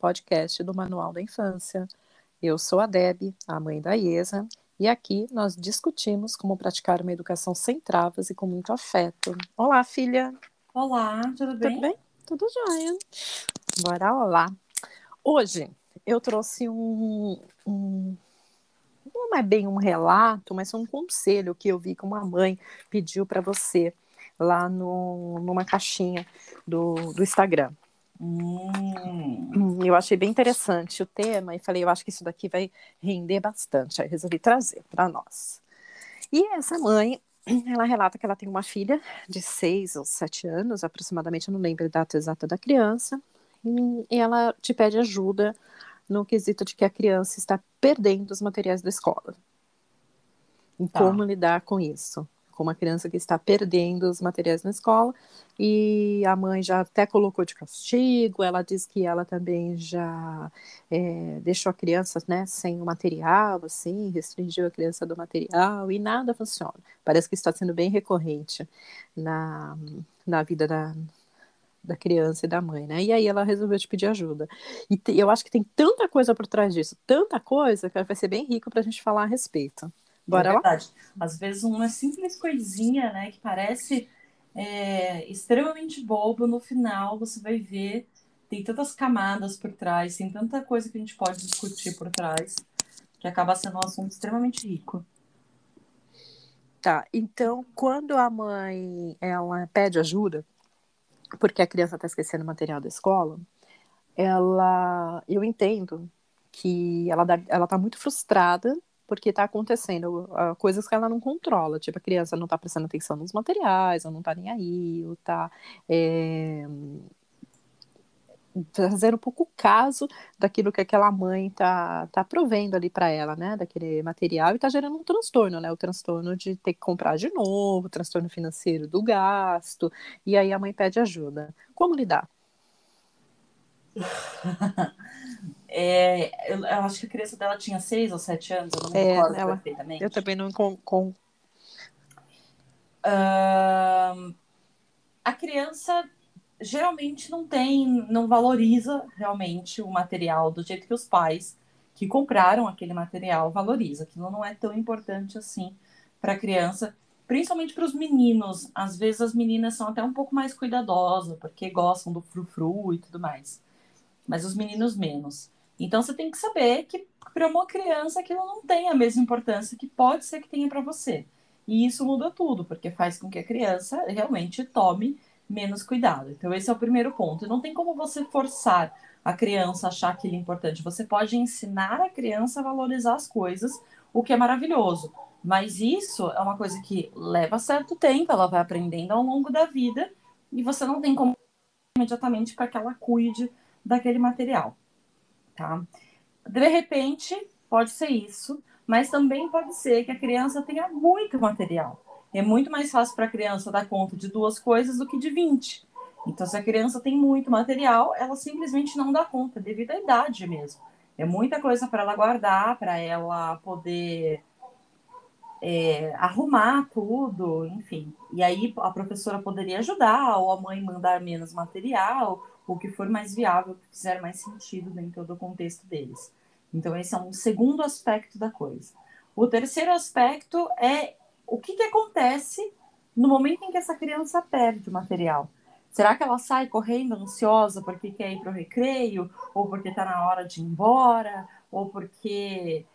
podcast do Manual da Infância. Eu sou a Deb, a mãe da Iesa, e aqui nós discutimos como praticar uma educação sem travas e com muito afeto. Olá, filha! Olá, tudo bem? Tudo bem? Tudo jóia. Bora lá. Hoje eu trouxe não é bem um relato, mas um conselho que eu vi que uma mãe pediu para você lá numa caixinha do Instagram. Eu achei bem interessante o tema e falei, eu acho que isso daqui vai render bastante. Aí resolvi trazer para nós. E essa mãe, ela relata que ela tem uma filha de 6 ou 7 anos, aproximadamente, eu não lembro a data exata da criança, e ela te pede ajuda no quesito de que a criança está perdendo os materiais da escola. Em como lidar com isso. Com uma criança que está perdendo os materiais na escola, e a mãe já até colocou de castigo, ela diz que ela também já deixou a criança, né, sem o material, assim, restringiu a criança do material, e nada funciona. Parece que está sendo bem recorrente na vida da criança e da mãe, né? E aí ela resolveu te pedir ajuda. E eu acho que tem tanta coisa por trás disso, tanta coisa, que vai ser bem rico para a gente falar a respeito. Bora É lá? verdade. Às vezes uma simples coisinha, né, que parece extremamente bobo, no final você vai ver, tem tantas camadas por trás, tem tanta coisa que a gente pode discutir por trás, que acaba sendo um assunto extremamente rico. Tá, então quando a mãe ela pede ajuda, porque a criança está esquecendo o material da escola, eu entendo que ela tá muito frustrada porque está acontecendo coisas que ela não controla, tipo a criança não está prestando atenção nos materiais, ou não está nem aí, ou está fazer um pouco caso daquilo que aquela mãe tá provendo ali para ela, né, daquele material, e tá gerando um transtorno, né, o transtorno de ter que comprar de novo, o transtorno financeiro do gasto, e aí a mãe pede ajuda. Como lidar? Eu acho que a criança dela tinha 6 ou 7 anos, eu não me recordo Eu perfeitamente. também não A criança geralmente não valoriza realmente o material do jeito que os pais que compraram aquele material valorizam. Aquilo não é tão importante assim para a criança, principalmente para os meninos. Às vezes as meninas são até um pouco mais cuidadosas, porque gostam do frufru e tudo mais. Mas os meninos menos. Então você tem que saber que para uma criança aquilo não tem a mesma importância que pode ser que tenha para você. E isso muda tudo, porque faz com que a criança realmente tome menos cuidado. Então esse é o primeiro ponto. Não tem como você forçar a criança a achar aquilo importante. Você pode ensinar a criança a valorizar as coisas, o que é maravilhoso. Mas isso é uma coisa que leva certo tempo, ela vai aprendendo ao longo da vida, e você não tem como imediatamente para que ela cuide daquele material, tá? De repente, pode ser isso, mas também pode ser que a criança tenha muito material. É muito mais fácil para a criança dar conta de 2 coisas do que de 20. Então, se a criança tem muito material, ela simplesmente não dá conta, devido à idade mesmo. É muita coisa para ela guardar, para ela poder arrumar tudo, enfim. E aí a professora poderia ajudar, ou a mãe mandar menos material, o que for mais viável, que fizer mais sentido dentro do contexto deles. Então, esse é um segundo aspecto da coisa. O terceiro aspecto é o que acontece no momento em que essa criança perde o material. Será que ela sai correndo ansiosa porque quer ir para o recreio, ou porque está na hora de ir embora, ou porque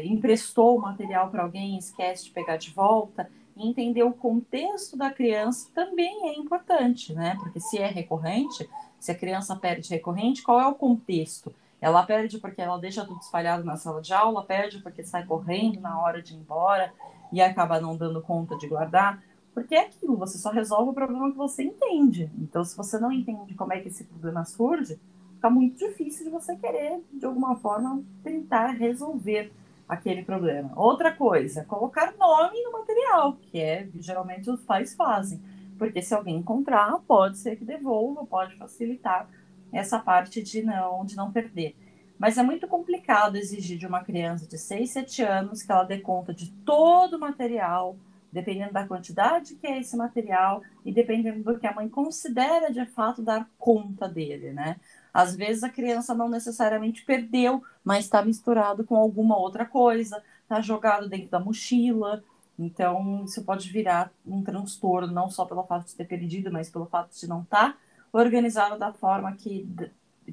emprestou o material para alguém e esquece de pegar de volta? E entender o contexto da criança também é importante, né? Porque se é recorrente, se a criança perde recorrente, qual é o contexto? Ela perde porque ela deixa tudo espalhado na sala de aula, perde porque sai correndo na hora de ir embora e acaba não dando conta de guardar. Porque é aquilo, você só resolve o problema que você entende. Então, se você não entende como é que esse problema surge, fica muito difícil de você querer, de alguma forma, tentar resolver aquele problema. Outra coisa, colocar nome no material, que geralmente os pais fazem. Porque se alguém encontrar, pode ser que devolva, pode facilitar essa parte de não perder. Mas é muito complicado exigir de uma criança de 6, 7 anos que ela dê conta de todo o material dependendo da quantidade que é esse material e dependendo do que a mãe considera de fato dar conta dele, né? Às vezes a criança não necessariamente perdeu, mas está misturado com alguma outra coisa, está jogado dentro da mochila. Então, isso pode virar um transtorno, não só pelo fato de ter perdido, mas pelo fato de não estar organizado da forma que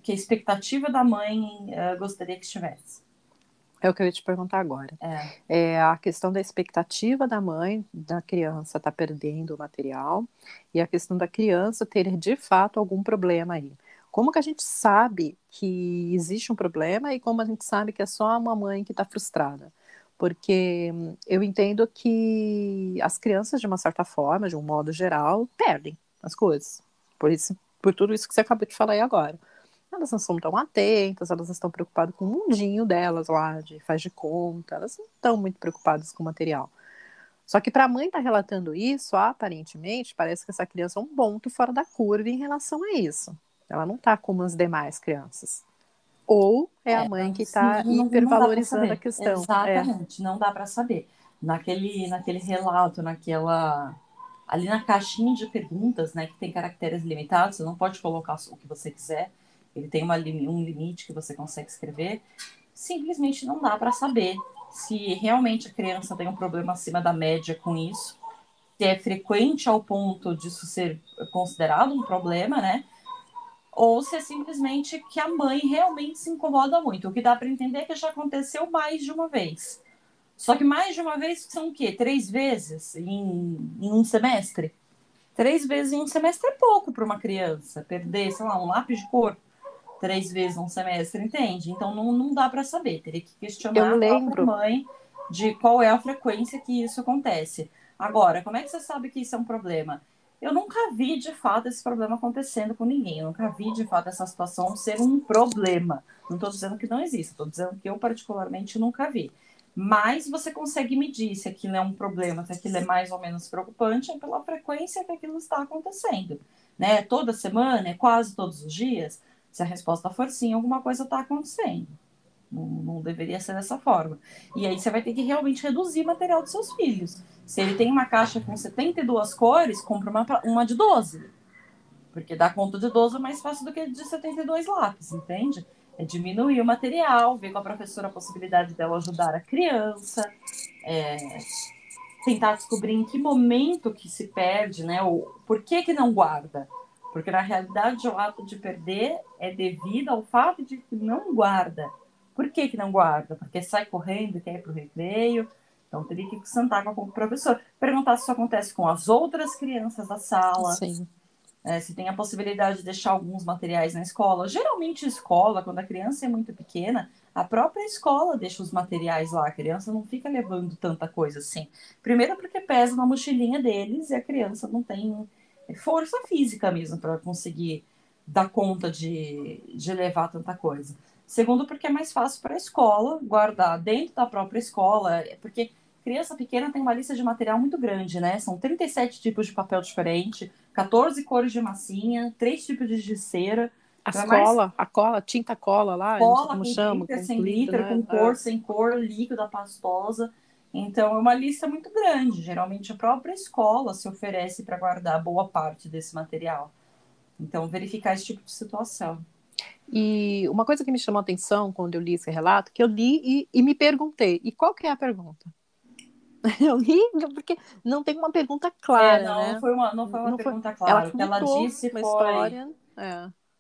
a expectativa da mãe gostaria que estivesse. É o que eu ia te perguntar agora. É a questão da expectativa da mãe, da criança estar perdendo o material, e a questão da criança ter de fato algum problema aí. Como que a gente sabe que existe um problema e como a gente sabe que é só uma mãe que está frustrada? Porque eu entendo que as crianças, de uma certa forma, de um modo geral, perdem as coisas. Por tudo isso que você acabou de falar aí agora. Elas não são tão atentas, elas estão preocupadas com o mundinho delas lá, de faz de conta, elas não estão muito preocupadas com o material. Só que para a mãe estar relatando isso, aparentemente, parece que essa criança é um ponto fora da curva em relação a isso. Ela não está como as demais crianças. Ou é a mãe que está não dá para hipervalorizando a saber. questão. Exatamente, não dá para saber. Naquele relato, ali na caixinha de perguntas, né, que tem caracteres limitados, você não pode colocar o que você quiser. Ele tem um limite que você consegue escrever. Simplesmente não dá para saber se realmente a criança tem um problema acima da média com isso, se é frequente ao ponto disso ser considerado um problema, né? Ou se é simplesmente que a mãe realmente se incomoda muito. O que dá para entender é que já aconteceu mais de uma vez. Só que mais de uma vez são o quê? 3 vezes em um semestre? 3 vezes em um semestre é pouco para uma criança. Perder, sei lá, um lápis de cor 3 vezes um semestre, entende? Então não dá para saber. Teria que Eu questionar a própria lembro, mãe de qual é a frequência que isso acontece. Agora, como é que você sabe que isso é um problema? Eu nunca vi de fato esse problema acontecendo com ninguém. Eu nunca vi de fato essa situação ser um problema. Não estou dizendo que não existe, estou dizendo que eu particularmente nunca vi. Mas você consegue medir se aquilo é um problema, se aquilo é mais ou menos preocupante, é pela frequência que aquilo está acontecendo. Né? Toda semana, é quase todos os dias. Se a resposta for sim, alguma coisa está acontecendo. Não deveria ser dessa forma. E aí você vai ter que realmente reduzir o material dos seus filhos. Se ele tem uma caixa com 72 cores, compra uma de 12. Porque dar conta de 12 é mais fácil do que de 72 lápis, entende? É diminuir o material, ver com a professora a possibilidade dela ajudar a criança, tentar descobrir em que momento que se perde, né? Ou por que não guarda. Porque na realidade o ato de perder é devido ao fato de que não guarda. Por que não guarda? Porque sai correndo e quer ir para o recreio. Então teria que sentar com o professor, perguntar se isso acontece com as outras crianças da sala, sim. se tem a possibilidade de deixar alguns materiais na escola. Geralmente, escola, quando a criança é muito pequena, a própria escola deixa os materiais lá. A criança não fica levando tanta coisa assim. Primeiro, porque pesa na mochilinha deles e a criança não tem força física mesmo para conseguir dar conta de levar tanta coisa. Segundo, porque é mais fácil para a escola guardar dentro da própria escola, porque criança pequena tem uma lista de material muito grande, né? São 37 tipos de papel diferente, 14 cores de massinha, 3 tipos de cera. Então As é mais cola, a cola, tinta cola lá, eu não sei cola como com chama, glitter, com sem glitter, glitter, né? com cor, sem cor, líquida, pastosa. Então é uma lista muito grande. Geralmente a própria escola se oferece para guardar boa parte desse material. Então verificar esse tipo de situação. E uma coisa que me chamou a atenção quando eu li esse relato, que eu li e me perguntei, e qual que é a pergunta? Eu li porque não tem uma pergunta clara, né? Não foi uma Não foi, pergunta ela clara. O que ela contou disse uma foi: história,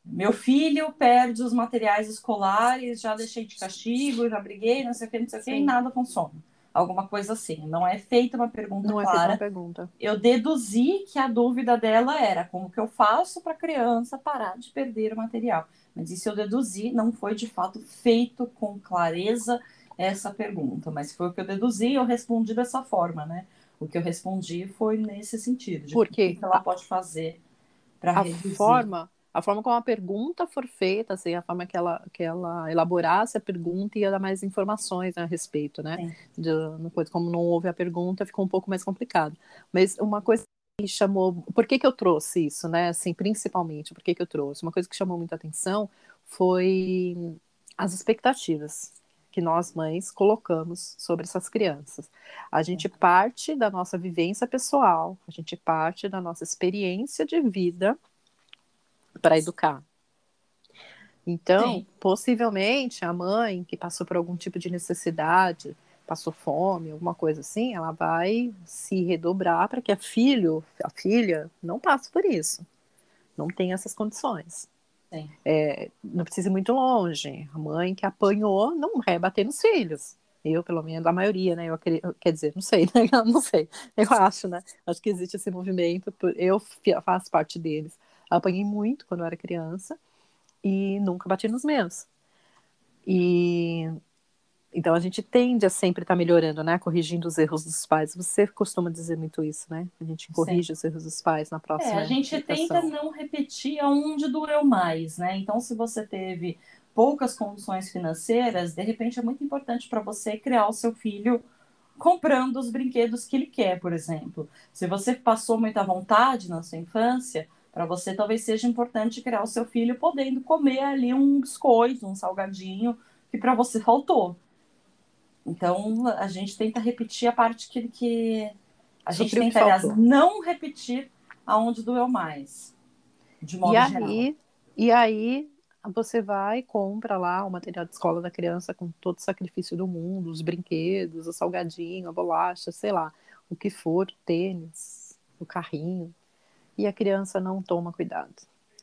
meu filho perde os materiais escolares, já deixei de castigo, já briguei, não sei o que, não sei o que, e sim, nada funciona. Alguma coisa assim. Não é feita uma pergunta não é feita uma clara. pergunta. Eu deduzi que a dúvida dela era como que eu faço para a criança parar de perder o material. Mas isso eu deduzi, não foi de fato feito com clareza essa pergunta, mas foi o que eu deduzi e eu respondi dessa forma, né? O que eu respondi foi nesse sentido, de o que Porque ela pode fazer para a reduzir. a forma como a pergunta for feita, assim, a forma que ela elaborasse a pergunta ia dar mais informações, né, a respeito, né? Sim. Como não houve a pergunta, ficou um pouco mais complicado. Mas uma coisa que chamou, por que que eu trouxe isso, né? Assim, principalmente, por que que eu trouxe? Uma coisa que chamou muita atenção foi as expectativas. que nós mães colocamos sobre essas crianças. A gente parte da nossa vivência pessoal, a gente parte da nossa experiência de vida para educar. Então, Sim. possivelmente, a mãe que passou por algum tipo de necessidade, passou fome, alguma coisa assim, ela vai se redobrar para que a filha, não passe por isso, não tenha essas condições. Sim. Não precisa ir muito longe. A mãe que apanhou não vai bater nos filhos. Eu, pelo menos, a maioria, né? Quer dizer, não sei, né? Não sei. Eu acho, né? Acho que existe esse movimento. Eu faço parte deles. Apanhei muito quando eu era criança e nunca bati nos meus. E então a gente tende a sempre estar melhorando, né? Corrigindo os erros dos pais. Você costuma dizer muito isso, né? A gente Sim. corrige os erros dos pais na A próxima gente tenta gestação. não repetir aonde doeu mais, né? Então, se você teve poucas condições financeiras, de repente é muito importante para você criar o seu filho comprando os brinquedos que ele quer, por exemplo. Se você passou muita vontade na sua infância, para você talvez seja importante criar o seu filho podendo comer ali um biscoito, um salgadinho que para você faltou. Então, a gente tenta repetir a parte que a gente Supriu o que tenta, aliás, faltou. não repetir aonde doeu mais, de E modo geral. aí, e aí você vai e compra lá o material de escola da criança com todo o sacrifício do mundo, os brinquedos, o salgadinho, a bolacha, sei lá, o que for, o tênis, o carrinho. E a criança não toma cuidado.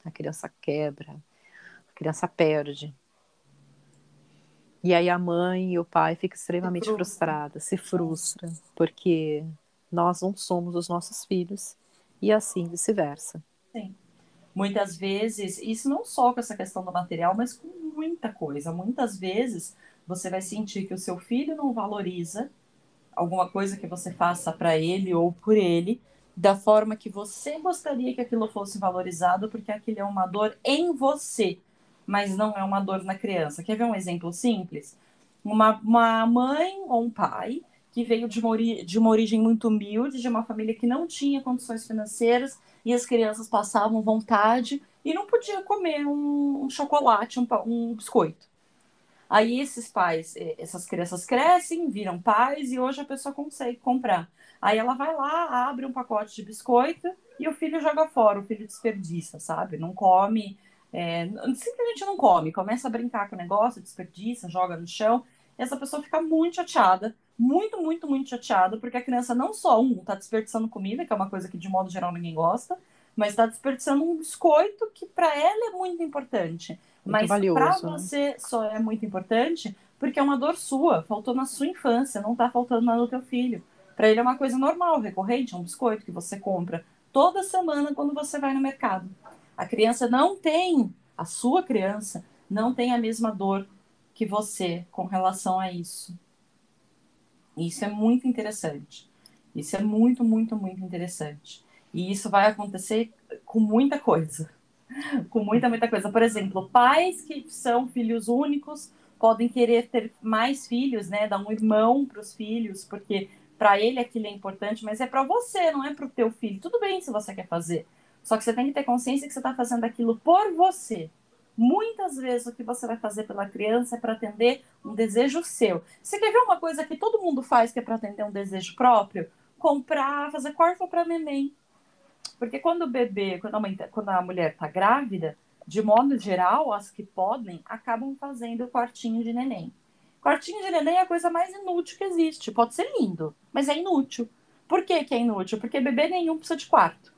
A criança quebra, a criança perde. E aí a mãe e o pai ficam Se extremamente frustra. frustradas, se frustram, porque nós não somos os nossos filhos e assim vice-versa. Sim. Muitas vezes, isso não só com essa questão do material, mas com muita coisa. Muitas vezes você vai sentir que o seu filho não valoriza alguma coisa que você faça para ele ou por ele, da forma que você gostaria que aquilo fosse valorizado, porque aquilo é uma dor em você, mas não é uma dor na criança. Quer ver um exemplo simples? Uma mãe ou um pai que veio de uma origem muito humilde, de uma família que não tinha condições financeiras e as crianças passavam vontade e não podia comer um chocolate, um biscoito. Aí esses pais, essas crianças crescem, viram pais e hoje a pessoa consegue comprar. Aí ela vai lá, abre um pacote de biscoito e o filho joga fora, o filho desperdiça, sabe? Não come, simplesmente não come, começa a brincar com o negócio, desperdiça, joga no chão. E essa pessoa fica muito chateada, muito, muito, muito chateada, porque a criança não só, tá desperdiçando comida, que é uma coisa que de modo geral ninguém gosta, mas está desperdiçando um biscoito que para ela é muito importante. Muito Mas para valioso, né? você só é muito importante porque é uma dor sua, faltou na sua infância, não está faltando na do teu filho. Para ele é uma coisa normal, recorrente, é um biscoito que você compra toda semana quando você vai no mercado. A criança não tem, a sua criança não tem a mesma dor que você com relação a isso. Isso é muito interessante. Isso é muito, muito, muito interessante. E isso vai acontecer com muita coisa. Com muita, muita coisa. Por exemplo, pais que são filhos únicos podem querer ter mais filhos, né? Dar um irmão para os filhos, porque para ele aquilo é importante, mas é para você, não é para o teu filho. Tudo bem se você quer fazer. Só que você tem que ter consciência que você está fazendo aquilo por você. Muitas vezes o que você vai fazer pela criança é para atender um desejo seu. Você quer ver uma coisa que todo mundo faz que é para atender um desejo próprio? Comprar, fazer quarto para neném. Porque quando o bebê, quando a mulher está grávida, de modo geral, as que podem acabam fazendo o quartinho de neném. Quartinho de neném é a coisa mais inútil que existe. Pode ser lindo, mas é inútil. Por que, que é inútil? Porque bebê nenhum precisa de quarto.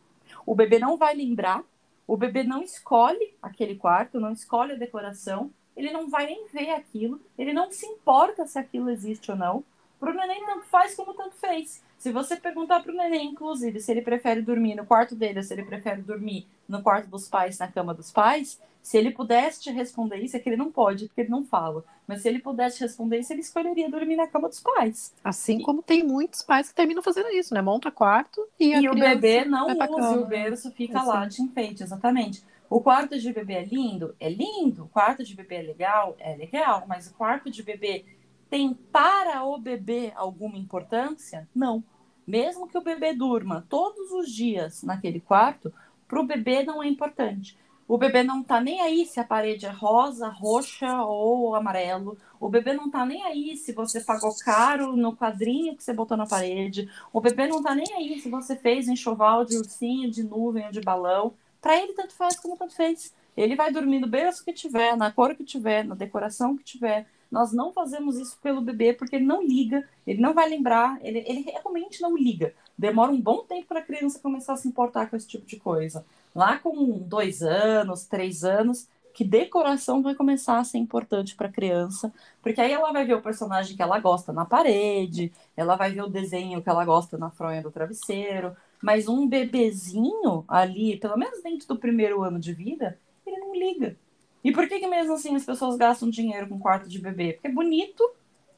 O bebê não vai lembrar, o bebê não escolhe aquele quarto, não escolhe a decoração, ele não vai nem ver aquilo, ele não se importa se aquilo existe ou não. Para o neném, tanto faz como tanto fez. Se você perguntar para o neném, inclusive, se ele prefere dormir no quarto dele ou se ele prefere dormir no quarto dos pais, na cama dos pais, se ele pudesse te responder isso, é que ele não pode, porque ele não fala. Mas se ele pudesse te responder isso, ele escolheria dormir na cama dos pais. Assim como tem muitos pais que terminam fazendo isso, né? Monta quarto e a E o bebê criança vai não pra use, o cama. berço fica lá Assim. de enfeite, exatamente. O quarto de bebê é lindo? É lindo. O quarto de bebê é legal? É legal. Mas o quarto de bebê tem para o bebê alguma importância? Não. Mesmo que o bebê durma todos os dias naquele quarto, para o bebê não é importante. O bebê não tá nem aí se a parede é rosa, roxa ou amarelo. O bebê não tá nem aí se você pagou caro no quadrinho que você botou na parede. O bebê não tá nem aí se você fez enxoval de ursinho, de nuvem ou de balão. Para ele, tanto faz como tanto fez. Ele vai dormir no berço que tiver, na cor que tiver, na decoração que tiver. Nós não fazemos isso pelo bebê porque ele não liga, ele não vai lembrar, ele realmente não liga. Demora um bom tempo para a criança começar a se importar com esse tipo de coisa. Lá com 2 anos, 3 anos, que decoração vai começar a ser importante para a criança, porque aí ela vai ver o personagem que ela gosta na parede, ela vai ver o desenho que ela gosta na fronha do travesseiro, mas um bebezinho ali, pelo menos dentro do primeiro ano de vida, ele não liga. E por que mesmo assim as pessoas gastam dinheiro com quarto de bebê? Porque é bonito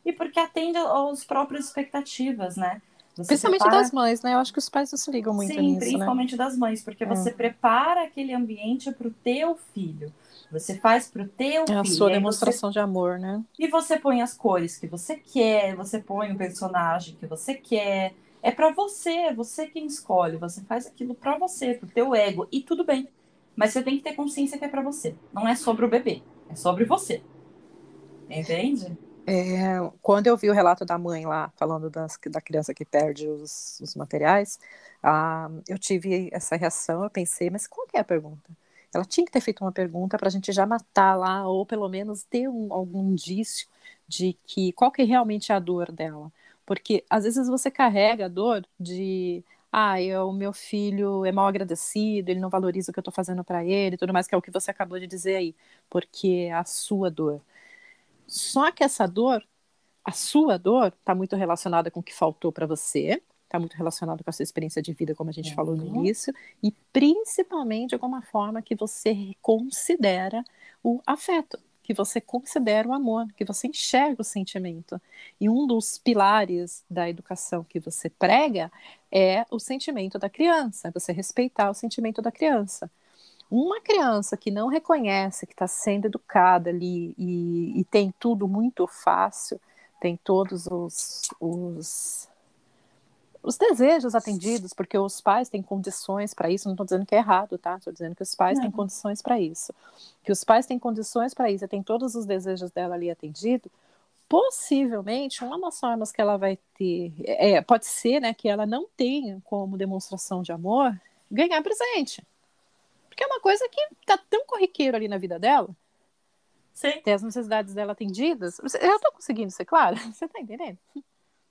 e porque atende às próprias expectativas, né? Você Principalmente das prepara. mães, né? Eu acho que os pais não se ligam muito Sim, nisso, né? principalmente das mães, porque É. você prepara aquele ambiente para o teu filho. Você faz para o teu É a filho. sua E aí você demonstração de amor, né? e você põe as cores que você quer, você põe o personagem que você quer. É para você, é você quem escolhe. Você faz aquilo para você, pro teu ego e tudo bem. Mas você tem que ter consciência que é para você. Não é sobre o bebê, é sobre você. Entende? Quando eu vi o relato da mãe lá, falando da criança que perde os materiais, eu tive essa reação, eu pensei, mas qual que é a pergunta? Ela tinha que ter feito uma pergunta para a gente já matar lá, ou pelo menos ter algum indício de que qual que é realmente a dor dela. Porque às vezes você carrega a dor de, o meu filho é mal agradecido, ele não valoriza o que eu estou fazendo para ele, tudo mais, que é o que você acabou de dizer aí, porque é a sua dor. Só que essa dor, a sua dor, está muito relacionada com o que faltou para você, está muito relacionada com a sua experiência de vida, como a gente falou no Uhum. início, e principalmente de alguma forma que você considera o afeto, que você considera o amor, que você enxerga o sentimento. E um dos pilares da educação que você prega é o sentimento da criança, é você respeitar o sentimento da criança. Uma criança que não reconhece que está sendo educada ali e tem tudo muito fácil, tem todos os desejos atendidos, porque os pais têm condições para isso, não estou dizendo que é errado, tá? Estou dizendo que os pais têm Não. condições para isso. Que os pais têm condições para isso e tem todos os desejos dela ali atendido, possivelmente, uma das formas que ela vai ter, pode ser, né, que ela não tenha como demonstração de amor, ganhar presente. Porque é uma coisa que tá tão corriqueiro ali na vida dela, Sim. ter as necessidades dela atendidas. Eu tô conseguindo ser clara? Você tá entendendo?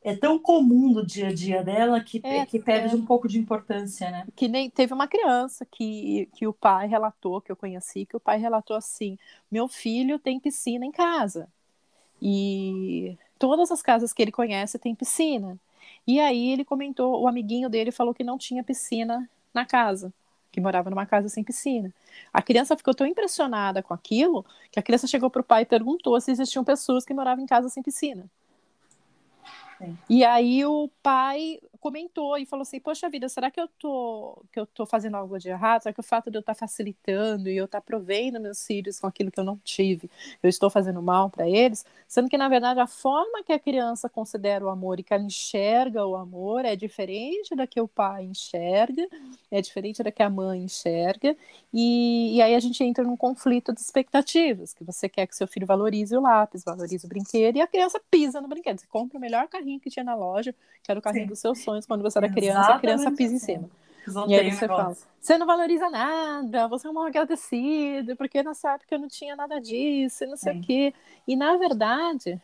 É tão comum do dia a dia dela É, que perde é, um pouco de importância, né? que nem teve uma criança que o pai relatou, que eu conheci, que o pai relatou assim: meu filho tem piscina em casa. E todas as casas que ele conhece tem piscina. E aí ele comentou, o amiguinho dele falou que não tinha piscina na casa, que morava numa casa sem piscina. A criança ficou tão impressionada com aquilo que a criança chegou para o pai e perguntou se existiam pessoas que moravam em casa sem piscina. Sim. E aí o pai comentou e falou assim: poxa vida, será que eu tô fazendo algo de errado? Será que o fato de eu estar facilitando e eu estar provendo meus filhos com aquilo que eu não tive, eu estou fazendo mal para eles? Sendo que, na verdade, a forma que a criança considera o amor e que ela enxerga o amor é diferente da que o pai enxerga, é diferente da que a mãe enxerga, e aí a gente entra num conflito de expectativas, que você quer que seu filho valorize o lápis, valorize o brinquedo, e a criança pisa no brinquedo. Você compra o melhor carrinho que tinha na loja, que era o carrinho Sim. dos seus sonhos quando você era criança, a criança Exatamente pisa em assim. cima. E aí Pisoteio o você fala, negócio. você não valoriza nada, você é um mal agradecido, porque nessa época eu não tinha nada disso, e não sei o Sim. quê. E, na verdade,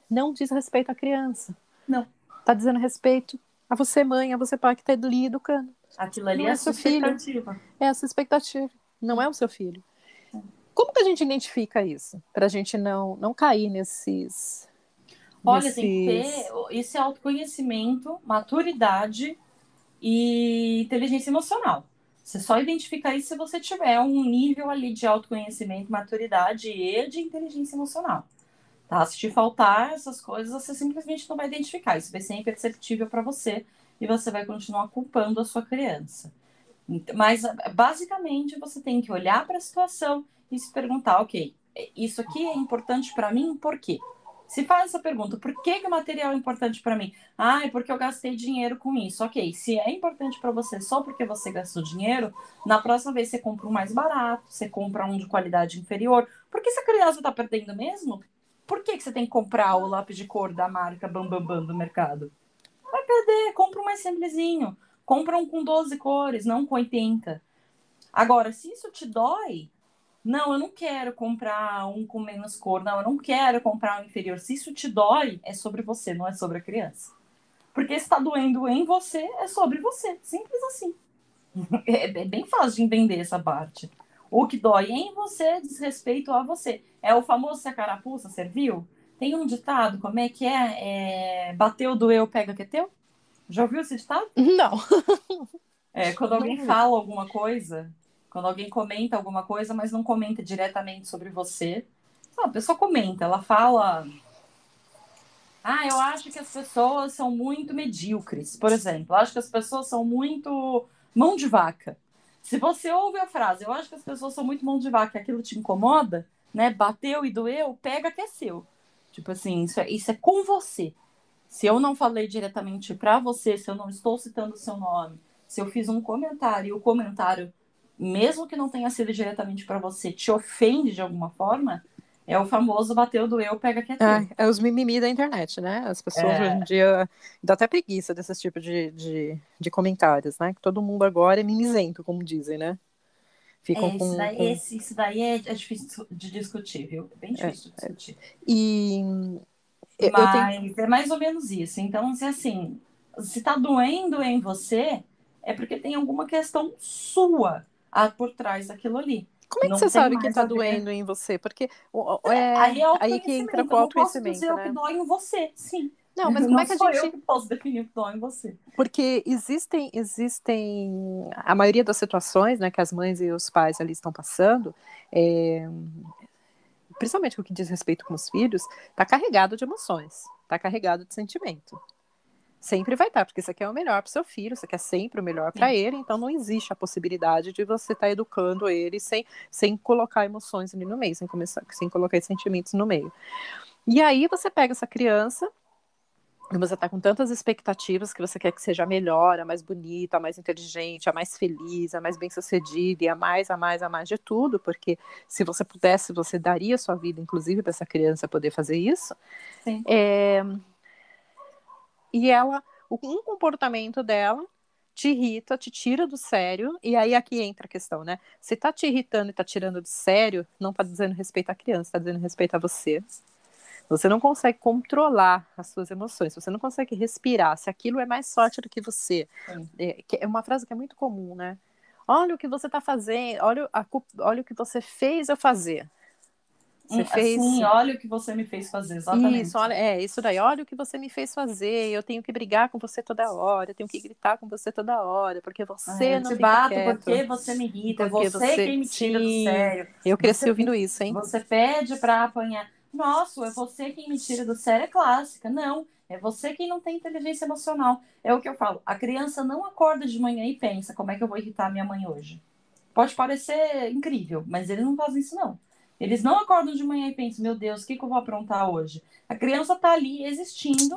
não diz respeito à criança. Não. Está dizendo respeito a você, mãe, a você, pai, que está ali educando. Aquilo ali Não é é a sua seu filho, expectativa. é a sua expectativa, não é o seu filho. Como que a gente identifica isso? Para a gente não cair nesses, Olha, tem que ter nesses. esse autoconhecimento, maturidade e inteligência emocional. Você só identifica isso se você tiver um nível ali de autoconhecimento, maturidade e de inteligência emocional. Tá? Se te faltar essas coisas, você simplesmente não vai identificar. Isso vai ser imperceptível para você e você vai continuar culpando a sua criança. Mas, basicamente, você tem que olhar para a situação e se perguntar: ok, isso aqui é importante para mim, por quê? Se faz essa pergunta, por que o material é importante para mim? Ah, é porque eu gastei dinheiro com isso. Ok, se é importante para você só porque você gastou dinheiro, na próxima vez você compra um mais barato, você compra um de qualidade inferior. Porque se a criança está perdendo mesmo, por que você tem que comprar o lápis de cor da marca Bambambam Bam Bam do mercado? Vai perder, compra um mais simplesinho. Compra um com 12 cores, não com 80. Agora, se isso te dói, não, eu não quero comprar um com menos cor, não, eu não quero comprar um inferior. Se isso te dói, é sobre você, não é sobre a criança. Porque se está doendo em você, é sobre você. Simples assim. É bem fácil de entender essa parte. O que dói em você diz respeito a você. É o famoso se a carapuça serviu? Tem um ditado, como é que é? Bateu, doeu, pega que é teu? Já ouviu esse ditado? Não. Quando Não alguém vi. fala alguma coisa, quando alguém comenta alguma coisa, mas não comenta diretamente sobre você, a pessoa comenta, ela fala: Ah, eu acho que as pessoas são muito medíocres, por exemplo. Eu acho que as pessoas são muito mão de vaca. Se você ouve a frase, eu acho que as pessoas são muito mão de vaca, e aquilo te incomoda, né? Bateu e doeu, pega que é seu. Tipo assim, isso é com você. Se eu não falei diretamente para você, se eu não estou citando o seu nome, se eu fiz um comentário e o comentário, mesmo que não tenha sido diretamente para você, te ofende de alguma forma, é o famoso bateu, doeu, pega que é teu. É os mimimi da internet, né? As pessoas hoje em É, dia dá até preguiça desses tipos de comentários, né? Que todo mundo agora é mimizento, como dizem, né? Ficam isso daí é difícil de discutir, viu? É bem é, difícil de discutir. e eu tenho. Mas é mais ou menos isso. Então, se assim, se tá doendo em você, é porque tem alguma questão sua por trás daquilo ali. Como é que Não você tem sabe que mais tá a ver. doendo em você? Porque Aí é aí que entra autoconhecimento. com o Eu não posso autoconhecimento, dizer o que né? dói em você, sim. Não, mas como Não é que a sou eu gente. que posso definir o que dói em você. Porque existem a maioria das situações, né, que as mães e os pais ali estão passando, é, principalmente com o que diz respeito com os filhos, tá carregado de emoções, tá carregado de sentimento. Sempre vai estar, porque você quer o melhor para o seu filho, você quer sempre o melhor para Sim. ele, então não existe a possibilidade de você estar educando ele sem colocar emoções ali no meio, sem colocar sentimentos no meio. E aí você pega essa criança, e você está com tantas expectativas que você quer que seja a melhor, a mais bonita, a mais inteligente, a mais feliz, a mais bem-sucedida e a mais de tudo, porque se você pudesse, você daria a sua vida, inclusive, para essa criança poder fazer isso. Sim. E um comportamento dela te irrita, te tira do sério, e aí aqui entra a questão, né? Se tá te irritando e tá tirando do sério, não tá dizendo respeito à criança, tá dizendo respeito a você. Você não consegue controlar as suas emoções, você não consegue respirar, se aquilo é mais forte do que você. Sim. É uma frase que é muito comum, né? Olha o que você tá fazendo, olha o que você fez eu fazer. Você fez Assim, olha o que você me fez fazer, isso, exatamente. olha, isso daí, olha o que você me fez fazer, eu tenho que brigar com você toda hora, eu tenho que gritar com você toda hora, porque você Eu não te fica bato quieto, porque você me irrita, é porque você você, quem me tira do sim, sério. eu cresci Você, ouvindo isso, hein? você pede para apanhar. Nossa, é você quem me tira do sério, é clássica. Não, é você quem não tem inteligência emocional. É o que eu falo. A criança não acorda de manhã e pensa, como é que eu vou irritar minha mãe hoje? Pode parecer incrível, mas eles não fazem isso, não. Eles não acordam de manhã e pensam, meu Deus, o que eu vou aprontar hoje? A criança tá ali existindo,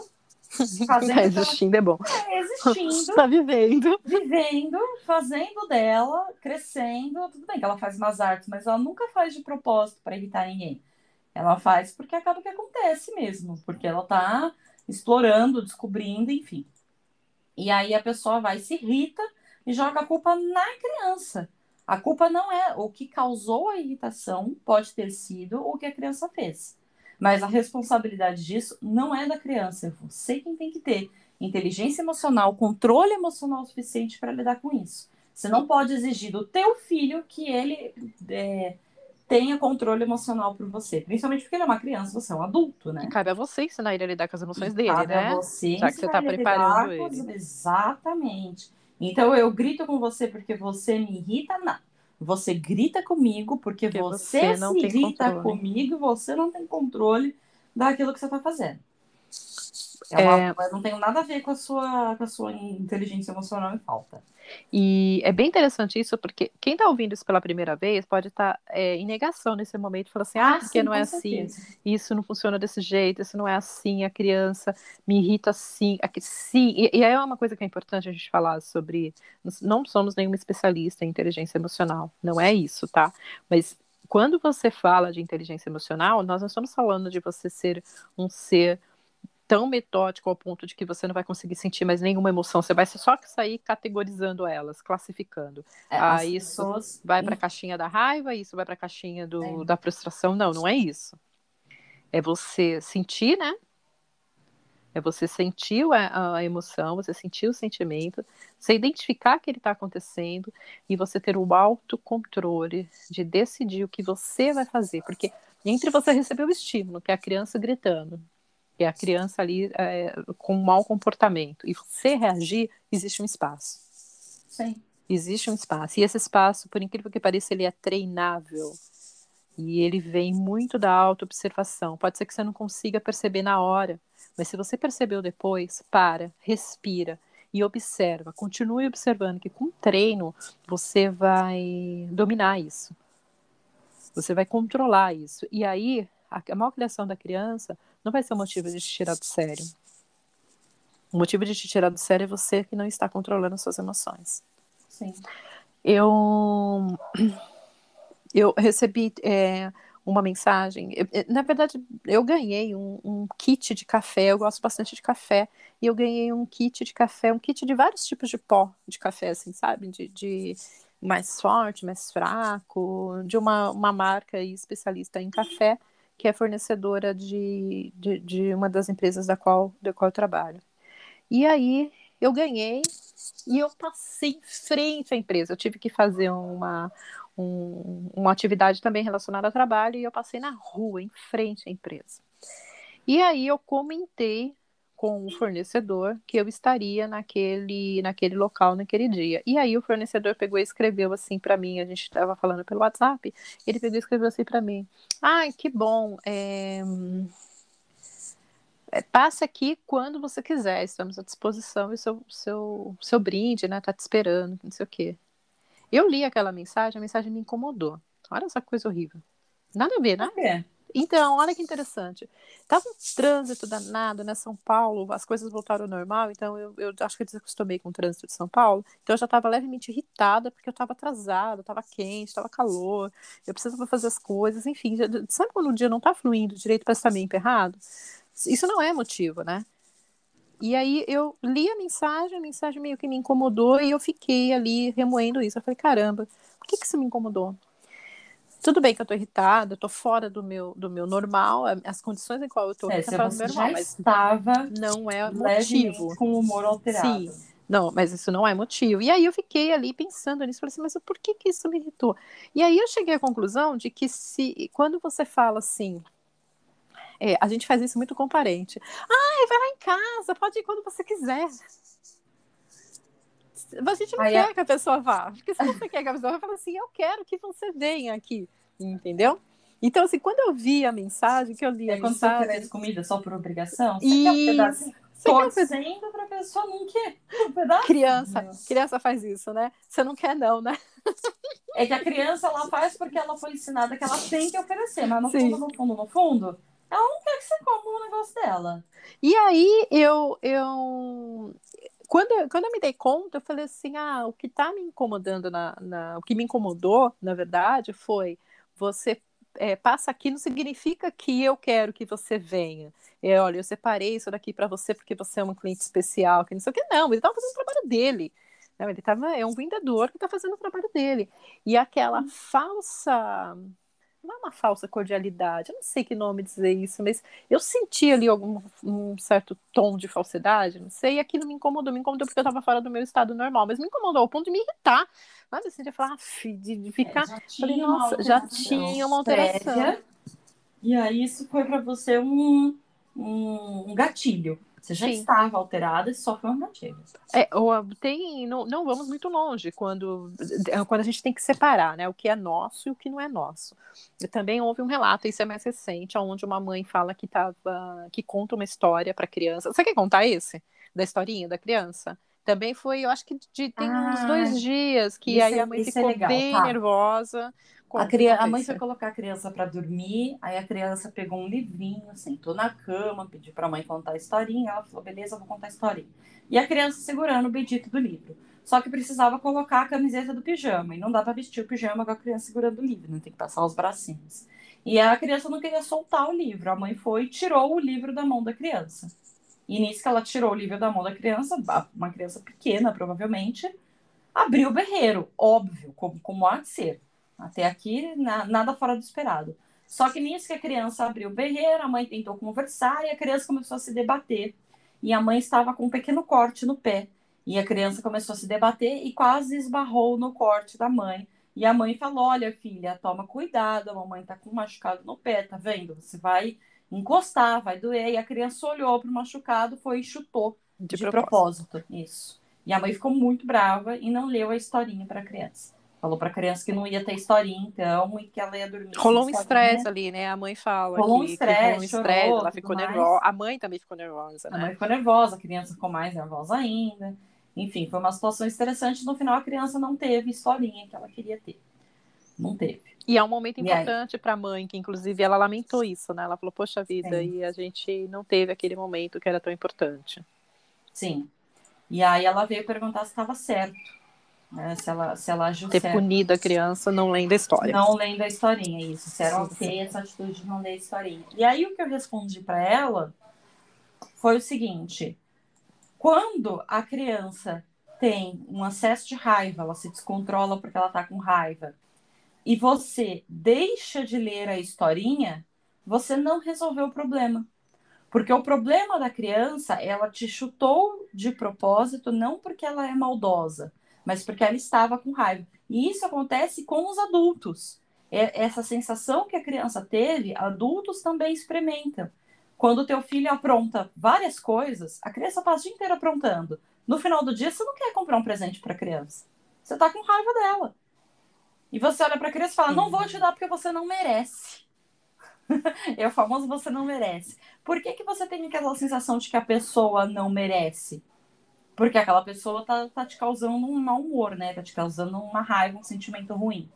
Tá fazendo o que ela existindo é bom. existindo, Tá vivendo. vivendo, fazendo dela, crescendo. Tudo bem que ela faz umas artes, mas ela nunca faz de propósito para irritar ninguém. Ela faz porque acaba que acontece mesmo, porque ela tá explorando, descobrindo, enfim. E aí a pessoa vai, se irrita e joga a culpa na criança. A culpa não é o que causou a irritação, pode ter sido o que a criança fez. Mas a responsabilidade disso não é da criança, é você quem tem que ter inteligência emocional, controle emocional suficiente para lidar com isso. Você não pode exigir do teu filho que ele tenha controle emocional por você, principalmente porque ele é uma criança, você é um adulto, E né? cabe a você ensinar ele a lidar com as E emoções dele, cabe a né? você Já que você ensinar tá ele a preparando lidar com ele. Exatamente. Então eu grito com você porque você me irrita? Não. Você grita comigo porque Porque você você se não tem irrita controle. comigo e você não tem controle daquilo que você está fazendo. Não tem nada a ver com a sua inteligência emocional em falta. E é bem interessante isso, porque quem está ouvindo isso pela primeira vez pode estar em negação nesse momento, falando assim, porque Sim, não é com assim, certeza. isso não funciona desse jeito, isso não é assim, a criança me irrita assim, aqui, sim, e aí é uma coisa que é importante a gente falar sobre, não somos nenhuma especialista em inteligência emocional, não é isso, tá? Mas quando você fala de inteligência emocional, nós não estamos falando de você ser um ser tão metódico ao ponto de que você não vai conseguir sentir mais nenhuma emoção, você vai só sair categorizando elas, classificando. As Isso pessoas. vai para a caixinha da raiva, isso vai para a caixinha da frustração. Não, não é isso. É você sentir, né? É você sentir a emoção, você sentir o sentimento, você identificar que ele está acontecendo e você ter o autocontrole de decidir o que você vai fazer. Porque entre você receber o estímulo, que é a criança gritando, que é a criança ali com um mau comportamento, e você reagir, existe um espaço. Sim. Existe um espaço. E esse espaço, por incrível que pareça, ele é treinável. E ele vem muito da autoobservação. Pode ser que você não consiga perceber na hora, mas se você percebeu depois, para, respira e observa. Continue observando que com treino você vai dominar isso. Você vai controlar isso. E aí, a malcriação da criança não vai ser um motivo de te tirar do sério. O motivo de te tirar do sério é você que não está controlando suas emoções. Sim. Eu recebi uma mensagem. Na verdade, eu ganhei um kit de café. Eu gosto bastante de café. E eu ganhei um kit de café, um kit de vários tipos de pó de café, assim, sabe? De mais forte, mais fraco, de uma marca especialista em café, que é fornecedora de uma das empresas da qual eu trabalho. E aí eu ganhei e eu passei em frente à empresa. Eu tive que fazer uma atividade também relacionada ao trabalho e eu passei na rua, em frente à empresa. E aí eu comentei com o fornecedor que eu estaria naquele local naquele dia. E aí o fornecedor pegou e escreveu assim para mim, a gente estava falando pelo WhatsApp, ele pegou e escreveu assim para mim: "Ai, que bom, passe aqui quando você quiser, estamos à disposição e seu brinde, né, tá te esperando, não sei o quê." Eu li aquela mensagem, a mensagem me incomodou. Olha essa coisa horrível. Nada a ver, né? Por quê? Então, olha que interessante. Tava um trânsito danado, né? São Paulo, as coisas voltaram ao normal, então eu acho que eu desacostumei com o trânsito de São Paulo. Então eu já estava levemente irritada, porque eu estava atrasada, estava quente, estava calor, eu precisava fazer as coisas, enfim. Sabe quando o dia não tá fluindo direito para estar meio emperrado? Isso não é motivo, né? E aí eu li a mensagem meio que me incomodou e eu fiquei ali remoendo isso. Eu falei, caramba, por que isso me incomodou? Tudo bem que eu tô irritada, eu tô fora do meu normal, as condições em qual eu tô aqui tá Se fora do meu você já normal, mas estava não é levemente motivo. com o humor Sim, alterado. não, mas isso não é motivo. E aí eu fiquei ali pensando nisso, falei assim, mas por que isso me irritou? E aí eu cheguei à conclusão de que quando você fala assim, a gente faz isso muito com parente. Vai lá em casa, pode ir quando você quiser. A gente não Aí, quer que a pessoa vá, porque se você quer que a pessoa vá, fala assim, eu quero que você venha aqui, entendeu? Então, assim, quando eu vi a mensagem, que eu li a quando você oferece mensagem, comida só por obrigação, você quer um e pedacinho? você quer um pedaço? Torcendo pra pessoa não quer um pedacinho. Criança faz isso, né? Você não quer não, né? É que a criança ela faz porque ela foi ensinada que ela tem que oferecer, mas no fundo, Sim. no fundo, no fundo, ela não quer que você coma o negócio dela. E aí quando eu me dei conta, eu falei assim, o que tá me incomodando o que me incomodou, na verdade, foi você passa aqui não significa que eu quero que você venha. Olha, eu separei isso daqui para você porque você é uma cliente especial, que não sei o que, não, ele estava fazendo o trabalho dele. Não, é um vendedor que está fazendo o trabalho dele. E aquela falsa, não é uma falsa cordialidade, eu não sei que nome dizer isso, mas eu senti ali um certo tom de falsidade, não sei, e aquilo me incomodou porque eu estava fora do meu estado normal, mas me incomodou ao ponto de me irritar, mas assim, de falar, de ficar, Já falei, tinha uma nossa, já alteração tinha uma alteração. prévia, e aí isso foi para você um gatilho. Você já Sim. estava alterada e sofre um gatilho. Não vamos muito longe quando a gente tem que separar, né, o que é nosso e o que não é nosso. E também houve um relato, isso é mais recente, onde uma mãe fala que conta uma história para a criança. Você quer contar esse? Da historinha da criança? Também foi, eu acho que tem uns Ah, 2 dias, que aí a mãe esse é ficou legal, bem tá? nervosa. Conta A mãe foi esse. colocar a criança para dormir, aí a criança pegou um livrinho, sentou na cama, pediu para a mãe contar a historinha, ela falou, beleza, eu vou contar a historinha. E a criança segurando o bendito do livro. Só que precisava colocar a camiseta do pijama, e não dá para vestir o pijama com a criança segurando o livro, né? Tem que passar os bracinhos. E a criança não queria soltar o livro, a mãe foi e tirou o livro da mão da criança. E nisso que ela tirou o livro da mão da criança, uma criança pequena, provavelmente, abriu o berreiro, óbvio, como há de ser. Até aqui, nada fora do esperado. Só que nisso que a criança abriu o berreiro, a mãe tentou conversar e a criança começou a se debater. E a mãe estava com um pequeno corte no pé. E a criança começou a se debater e quase esbarrou no corte da mãe. E a mãe falou: Olha, filha, toma cuidado, a mamãe tá com um machucado no pé, tá vendo? Você vai encostar, vai doer. E a criança olhou pro machucado, foi e chutou De de propósito. propósito. Isso. E a mãe ficou muito brava e não leu a historinha para a criança. Falou para a criança que não ia ter historinha, então, e que ela ia dormir sem Rolou um estresse historinha. ali, né? A mãe fala Rolou um que rolou um estresse, estresse, chorou, ela tudo ficou nervosa. mais. A mãe também ficou nervosa, A né? mãe ficou nervosa, a criança ficou mais nervosa ainda. Enfim, foi uma situação estressante. No final, a criança não teve historinha que ela queria ter. Não teve. E é um momento E aí, importante para a mãe, que inclusive ela lamentou isso, né? Ela falou, poxa vida, sim, e a gente não teve aquele momento que era tão importante. sim. E aí ela veio perguntar se estava certo, né? Se ela agiu Ter certo. punido a criança não lendo a história. Não lendo a historinha, isso. Se era Sim, sim. ok essa atitude de não ler a historinha. E aí o que eu respondi para ela foi o seguinte: quando a criança tem um acesso de raiva, ela se descontrola porque ela está com raiva, e você deixa de ler a historinha, você não resolveu o problema. Porque o problema da criança, ela te chutou de propósito, não porque ela é maldosa, mas porque ela estava com raiva. E isso acontece com os adultos. Essa sensação que a criança teve, adultos também experimentam. Quando o teu filho apronta várias coisas, a criança passa o dia inteiro aprontando. No final do dia, você não quer comprar um presente para a criança. Você está com raiva dela. E você olha para a criança e fala: Não vou te dar porque você não merece. É o famoso você não merece. Por que você tem aquela sensação de que a pessoa não merece? Porque aquela pessoa tá te causando um mau humor, né? Tá te causando uma raiva, um sentimento ruim.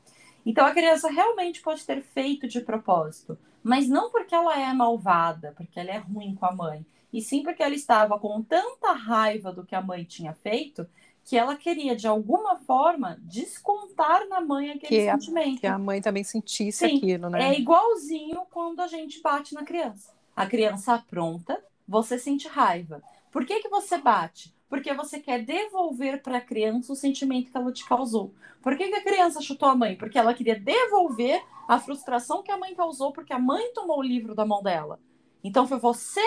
Então a criança realmente pode ter feito de propósito, mas não porque ela é malvada, porque ela é ruim com a mãe, e sim porque ela estava com tanta raiva do que a mãe tinha feito que ela queria de alguma forma descontar na mãe aquele Que sentimento. a mãe também sentisse Sim, aquilo, né? é igualzinho quando a gente bate na criança. A criança apronta, você sente raiva. Por que você bate? Porque você quer devolver para a criança o sentimento que ela te causou. Por que a criança chutou a mãe? Porque ela queria devolver a frustração que a mãe causou porque a mãe tomou o livro da mão dela. Então foi você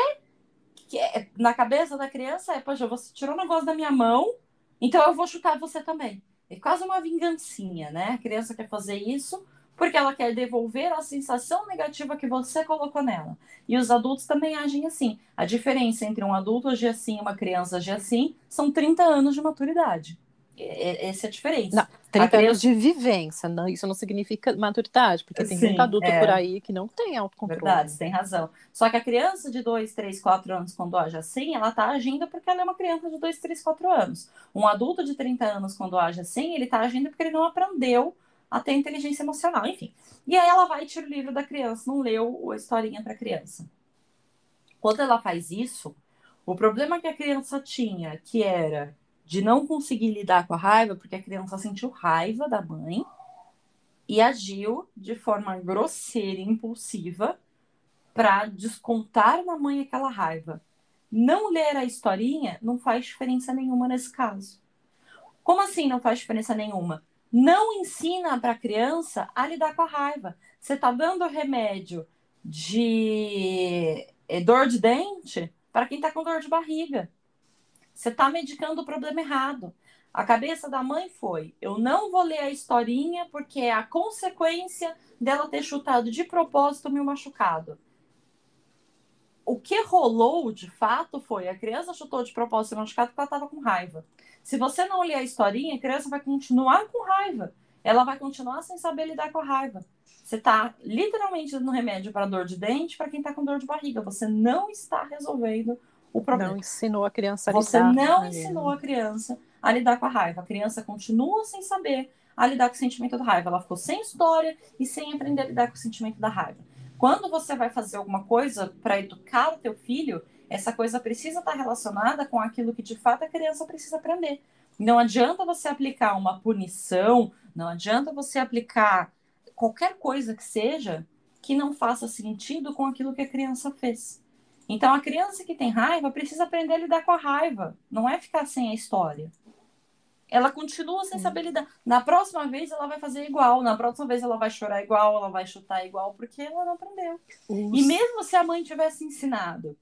que, na cabeça da criança, poxa, você tirou o negócio da minha mão, então eu vou chutar você também. É quase uma vingancinha, né? A criança quer fazer isso porque ela quer devolver a sensação negativa que você colocou nela. E os adultos também agem assim. A diferença entre um adulto agir assim e uma criança agir assim são 30 anos de maturidade. Essa é a Não, diferença. A 30 anos criança. de vivência, não, isso não significa maturidade, porque tem muito Sim, adulto por aí que não tem verdade, você autocontrole. tem razão. Só que a criança de 2, 3, 4 anos, quando age assim, ela está agindo porque ela é uma criança de 2, 3, 4 anos. Um adulto de 30 anos, quando age assim, ele está agindo porque ele não aprendeu a ter inteligência emocional, enfim. E aí ela vai e tira o livro da criança, não leu a historinha para a criança. Quando ela faz isso, o problema que a criança tinha, que era de não conseguir lidar com a raiva, porque a criança sentiu raiva da mãe e agiu de forma grosseira e impulsiva para descontar na mãe aquela raiva. Não ler a historinha não faz diferença nenhuma nesse caso. Como assim não faz diferença nenhuma? Não ensina para a criança a lidar com a raiva. Você está dando remédio de dor de dente para quem está com dor de barriga. Você está medicando o problema errado. A cabeça da mãe foi: eu não vou ler a historinha porque é a consequência dela ter chutado de propósito o meu machucado. o que rolou, de fato, foi a criança chutou de propósito o machucado porque ela estava com raiva. Se você não ler a historinha, a criança vai continuar com raiva. Ela vai continuar sem saber lidar com a raiva. Você está literalmente dando remédio para dor de dente para quem está com dor de barriga. Você não está resolvendo o Não problema. ensinou a criança a Você lidar não ali, ensinou né? a criança a lidar com a raiva. A criança continua sem saber a lidar com o sentimento da raiva. Ela ficou sem história e sem aprender a lidar com o sentimento da raiva. Quando você vai fazer alguma coisa para educar o teu filho, essa coisa precisa estar relacionada com aquilo que de fato a criança precisa aprender. Não adianta você aplicar uma punição, não adianta você aplicar qualquer coisa que seja que não faça sentido com aquilo que a criança fez. Então, a criança que tem raiva precisa aprender a lidar com a raiva, não é ficar sem a história. Ela continua sem saber lidar. Na próxima vez, ela vai fazer igual. Na próxima vez, ela vai chorar igual, ela vai chutar igual, porque ela não aprendeu. E mesmo se a mãe tivesse ensinado,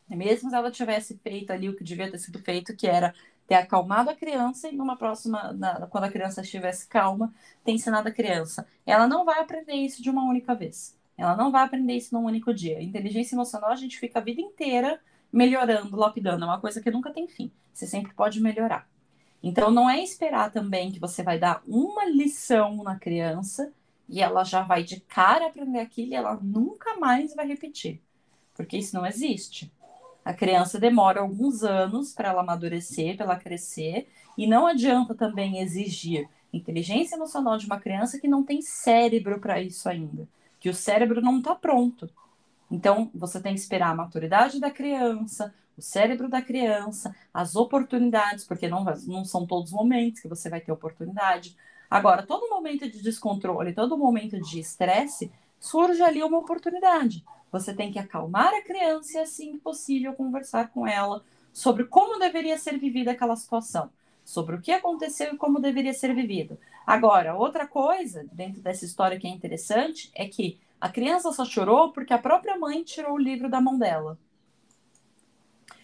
mesmo se ela tivesse feito ali o que devia ter sido feito, que era ter acalmado a criança e numa próxima, quando a criança estivesse calma, ter ensinado a criança. Ela não vai aprender isso de uma única vez. Ela não vai aprender isso num único dia. Inteligência emocional, a gente fica a vida inteira melhorando, lapidando. É uma coisa que nunca tem fim. Você sempre pode melhorar. Então, não é esperar também que você vai dar uma lição na criança e ela já vai de cara aprender aquilo e ela nunca mais vai repetir. Porque isso não existe. A criança demora alguns anos para ela amadurecer, para ela crescer, e não adianta também exigir inteligência emocional de uma criança que não tem cérebro para isso ainda, que o cérebro não está pronto. Então, você tem que esperar a maturidade da criança, o cérebro da criança, as oportunidades, porque não são todos os momentos que você vai ter oportunidade. Agora, todo momento de descontrole, todo momento de estresse, surge ali uma oportunidade. Você tem que acalmar a criança e, assim que possível, conversar com ela sobre como deveria ser vivida aquela situação, sobre o que aconteceu e como deveria ser vivido. Agora, outra coisa, dentro dessa história que é interessante, é que a criança só chorou porque a própria mãe tirou o livro da mão dela.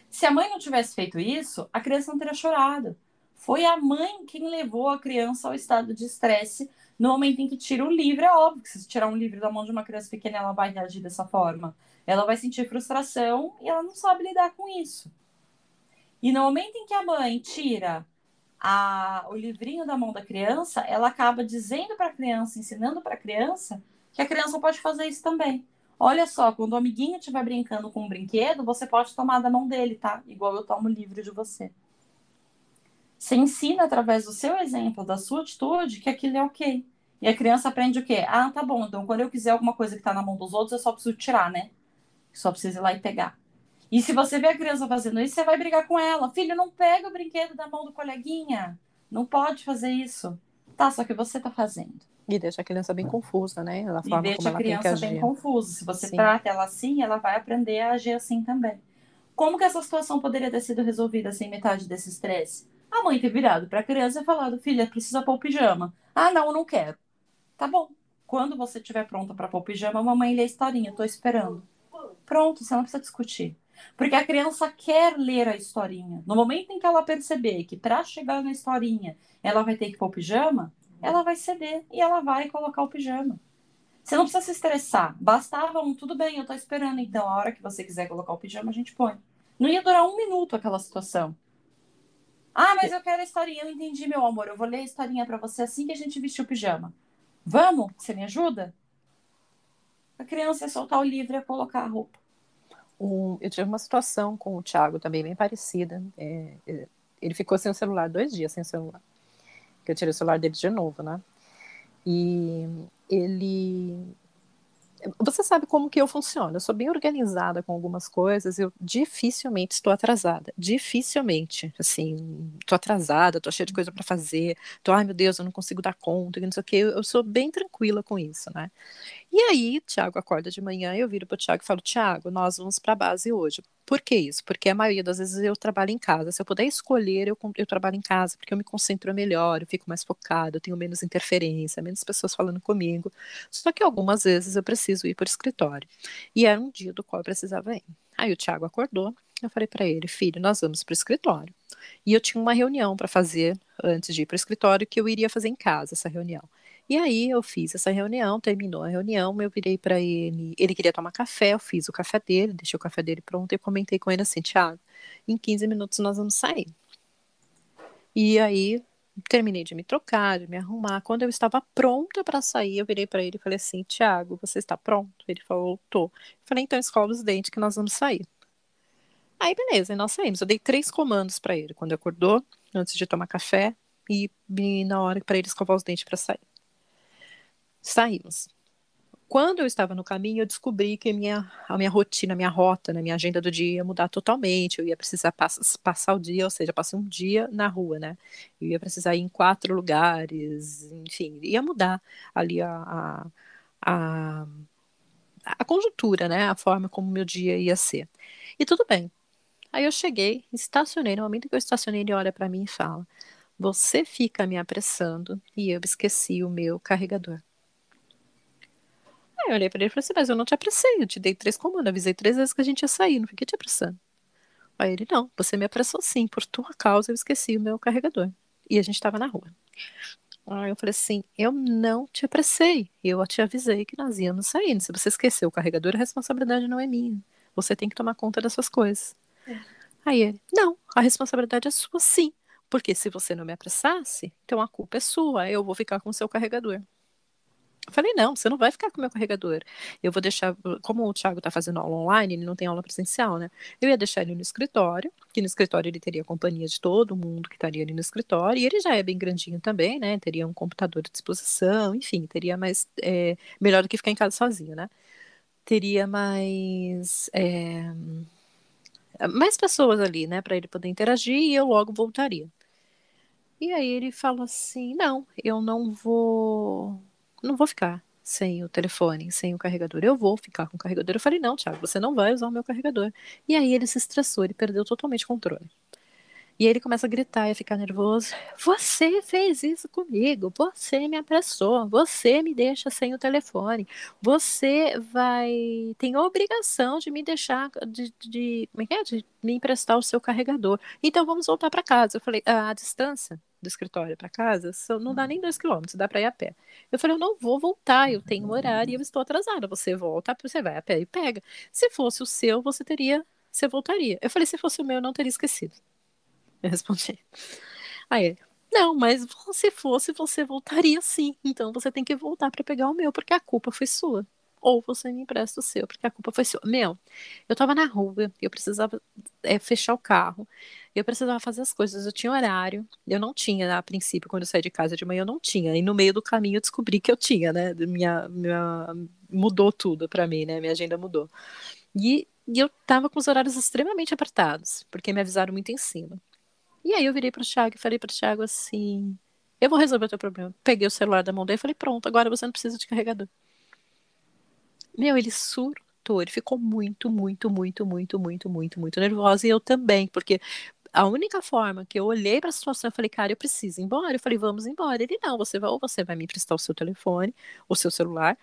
Se a mãe não tivesse feito isso, a criança não teria chorado. Foi a mãe quem levou a criança ao estado de estresse no momento em que tira o livro. É óbvio que se tirar um livro da mão de uma criança pequena, ela vai reagir dessa forma. Ela vai sentir frustração e ela não sabe lidar com isso. E no momento em que a mãe tira o livrinho da mão da criança, ela acaba dizendo para a criança, ensinando para a criança, que a criança pode fazer isso também. Olha só, quando o amiguinho estiver brincando com um brinquedo, você pode tomar da mão dele, tá? Igual eu tomo o livro de você. Você ensina através do seu exemplo, da sua atitude, que aquilo é ok. E a criança aprende o quê? Ah, tá bom, então quando eu quiser alguma coisa que tá na mão dos outros, eu só preciso tirar, né? Só preciso ir lá e pegar. E se você vê a criança fazendo isso, você vai brigar com ela. Filho, não pega o brinquedo da mão do coleguinha. Não pode fazer isso. Tá, só que você tá fazendo. E deixa a criança bem confusa, né? Na E forma como deixa a ela tem que criança bem agir. confusa. Se você Sim. trata ela assim, ela vai aprender a agir assim também. Como que essa situação poderia ter sido resolvida sem metade desse estresse? A mãe ter virado para a criança e falado: filha, precisa pôr o pijama. Ah, não, eu não quero. Tá bom. Quando você estiver pronta para pôr o pijama, a mamãe lê a historinha, eu tô esperando. Pronto, você não precisa discutir. Porque a criança quer ler a historinha. No momento em que ela perceber que para chegar na historinha ela vai ter que pôr o pijama, ela vai ceder e ela vai colocar o pijama. Você não precisa se estressar. Bastava tudo bem, eu tô esperando, então a hora que você quiser colocar o pijama, a gente põe. Não ia durar um minuto aquela situação. Ah, mas eu quero a historinha. Eu entendi, meu amor. Eu vou ler a historinha para você assim que a gente vestir o pijama. Vamos? Você me ajuda? A criança ia soltar o livro e ia colocar a roupa. Eu tive uma situação com o Thiago também bem parecida. Ele ficou sem o celular 2 dias sem o celular. Que eu tirei o celular dele de novo, né? E ele... Você sabe como que eu funciono. Eu sou bem organizada com algumas coisas. Eu dificilmente estou atrasada. Dificilmente. Assim, estou atrasada, estou cheia de coisa para fazer. Ai, meu Deus, eu não consigo dar conta. Não sei o quê. Eu sou bem tranquila com isso, né? E aí, Thiago acorda de manhã, eu viro pro Thiago e falo: Thiago, nós vamos para a base hoje. Por que isso? Porque a maioria das vezes eu trabalho em casa. Se eu puder escolher, eu trabalho em casa, porque eu me concentro melhor, eu fico mais focado, eu tenho menos interferência, menos pessoas falando comigo. Só que algumas vezes eu preciso ir para o escritório. E era um dia do qual eu precisava ir. Aí o Thiago acordou, eu falei para ele: filho, nós vamos para o escritório. E eu tinha uma reunião para fazer antes de ir para o escritório, que eu iria fazer em casa essa reunião. E aí eu fiz essa reunião, terminou a reunião, eu virei para ele queria tomar café, eu fiz o café dele, deixei o café dele pronto e comentei com ele assim, Thiago, em 15 minutos nós vamos sair. E aí terminei de me trocar, de me arrumar. Quando eu estava pronta para sair, eu virei para ele e falei assim, Thiago, você está pronto? Ele falou, tô. Eu falei, então escova os dentes que nós vamos sair. Aí beleza, e nós saímos. Eu dei 3 comandos para ele quando acordou, antes de tomar café e na hora para ele escovar os dentes para sair. Saímos. Quando eu estava no caminho, eu descobri que a minha rotina, a minha rota, né, minha agenda do dia ia mudar totalmente. Eu ia precisar passar o dia, ou seja, passei um dia na rua, né? Eu ia precisar ir em 4 lugares, enfim, ia mudar ali a, a conjuntura, né? A forma como meu dia ia ser. E tudo bem. Aí eu cheguei, estacionei. No momento que eu estacionei, ele olha para mim e fala: Você fica me apressando e eu esqueci o meu carregador. Aí eu olhei pra ele e falei assim, mas eu não te apressei, eu te dei 3 comandos, avisei 3 vezes que a gente ia sair, não fiquei te apressando. Aí ele, não, você me apressou sim, por tua causa eu esqueci o meu carregador. E a gente tava na rua. Aí eu falei assim, eu não te apressei, eu te avisei que nós íamos saindo. Se você esqueceu o carregador, a responsabilidade não é minha. Você tem que tomar conta das suas coisas. Aí ele, não, a responsabilidade é sua sim. Porque se você não me apressasse, então a culpa é sua, eu vou ficar com o seu carregador. Eu falei, não, você não vai ficar com o meu carregador. Eu vou deixar, como o Thiago está fazendo aula online, ele não tem aula presencial, né? Eu ia deixar ele no escritório, que no escritório ele teria a companhia de todo mundo que estaria ali no escritório, e ele já é bem grandinho também, né? Teria um computador à disposição, enfim, teria mais, melhor do que ficar em casa sozinho, né? Teria mais pessoas ali, né, para ele poder interagir e eu logo voltaria. E aí ele falou assim: "Não, eu não vou ficar sem o telefone, sem o carregador. Eu vou ficar com o carregador". Eu falei: "Não, Thiago, você não vai usar o meu carregador". E aí ele se estressou, ele perdeu totalmente o controle. E aí ele começa a gritar e a ficar nervoso. Você fez isso comigo, você me apressou, você me deixa sem o telefone, você tem a obrigação de me deixar, como é que é? De me emprestar o seu carregador. Então vamos voltar para casa. Eu falei, a distância do escritório para casa não dá nem 2 quilômetros, dá para ir a pé. Eu falei, eu não vou voltar, eu tenho um horário e eu estou atrasada. Você volta, você vai a pé e pega. Se fosse o seu, você voltaria. Eu falei, se fosse o meu, eu não teria esquecido. Eu respondi. Aí ele, não, mas se fosse, você voltaria sim. Então você tem que voltar para pegar o meu, porque a culpa foi sua. Ou você me empresta o seu, porque a culpa foi sua. Meu, eu tava na rua, eu precisava fechar o carro, eu precisava fazer as coisas, eu tinha horário, eu não tinha, a princípio, quando eu saí de casa de manhã, eu não tinha. E no meio do caminho eu descobri que eu tinha, né? Mudou tudo pra mim, né? Minha agenda mudou. E eu tava com os horários extremamente apertados, porque me avisaram muito em cima. E aí eu virei pro Thiago e falei pro Thiago assim: eu vou resolver o teu problema. Peguei o celular da mão dele e falei: pronto, agora você não precisa de carregador. Meu, ele surtou, ele ficou muito, muito, muito, muito, muito, muito, muito nervoso. E eu também, porque a única forma que eu olhei pra situação, eu falei: cara, eu preciso ir embora. Eu falei: vamos embora. Ele: não, ou você vai me emprestar o seu telefone, o seu celular,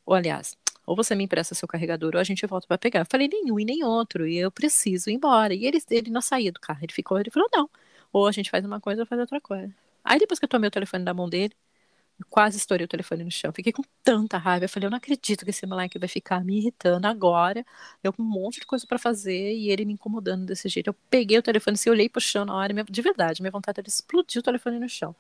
ou aliás. Ou você me empresta seu carregador, ou a gente volta pra pegar. Eu falei, nenhum e nem outro, e eu preciso ir embora. E ele não saía do carro, ele ficou, ele falou, não. Ou a gente faz uma coisa ou faz outra coisa. Aí depois que eu tomei o telefone da mão dele, eu quase estourei o telefone no chão. Fiquei com tanta raiva. Eu falei, eu não acredito que esse moleque vai ficar me irritando agora. Eu com um monte de coisa pra fazer e ele me incomodando desse jeito. Eu peguei o telefone, assim, olhei pro chão na hora, de verdade, minha vontade era explodir o telefone no chão.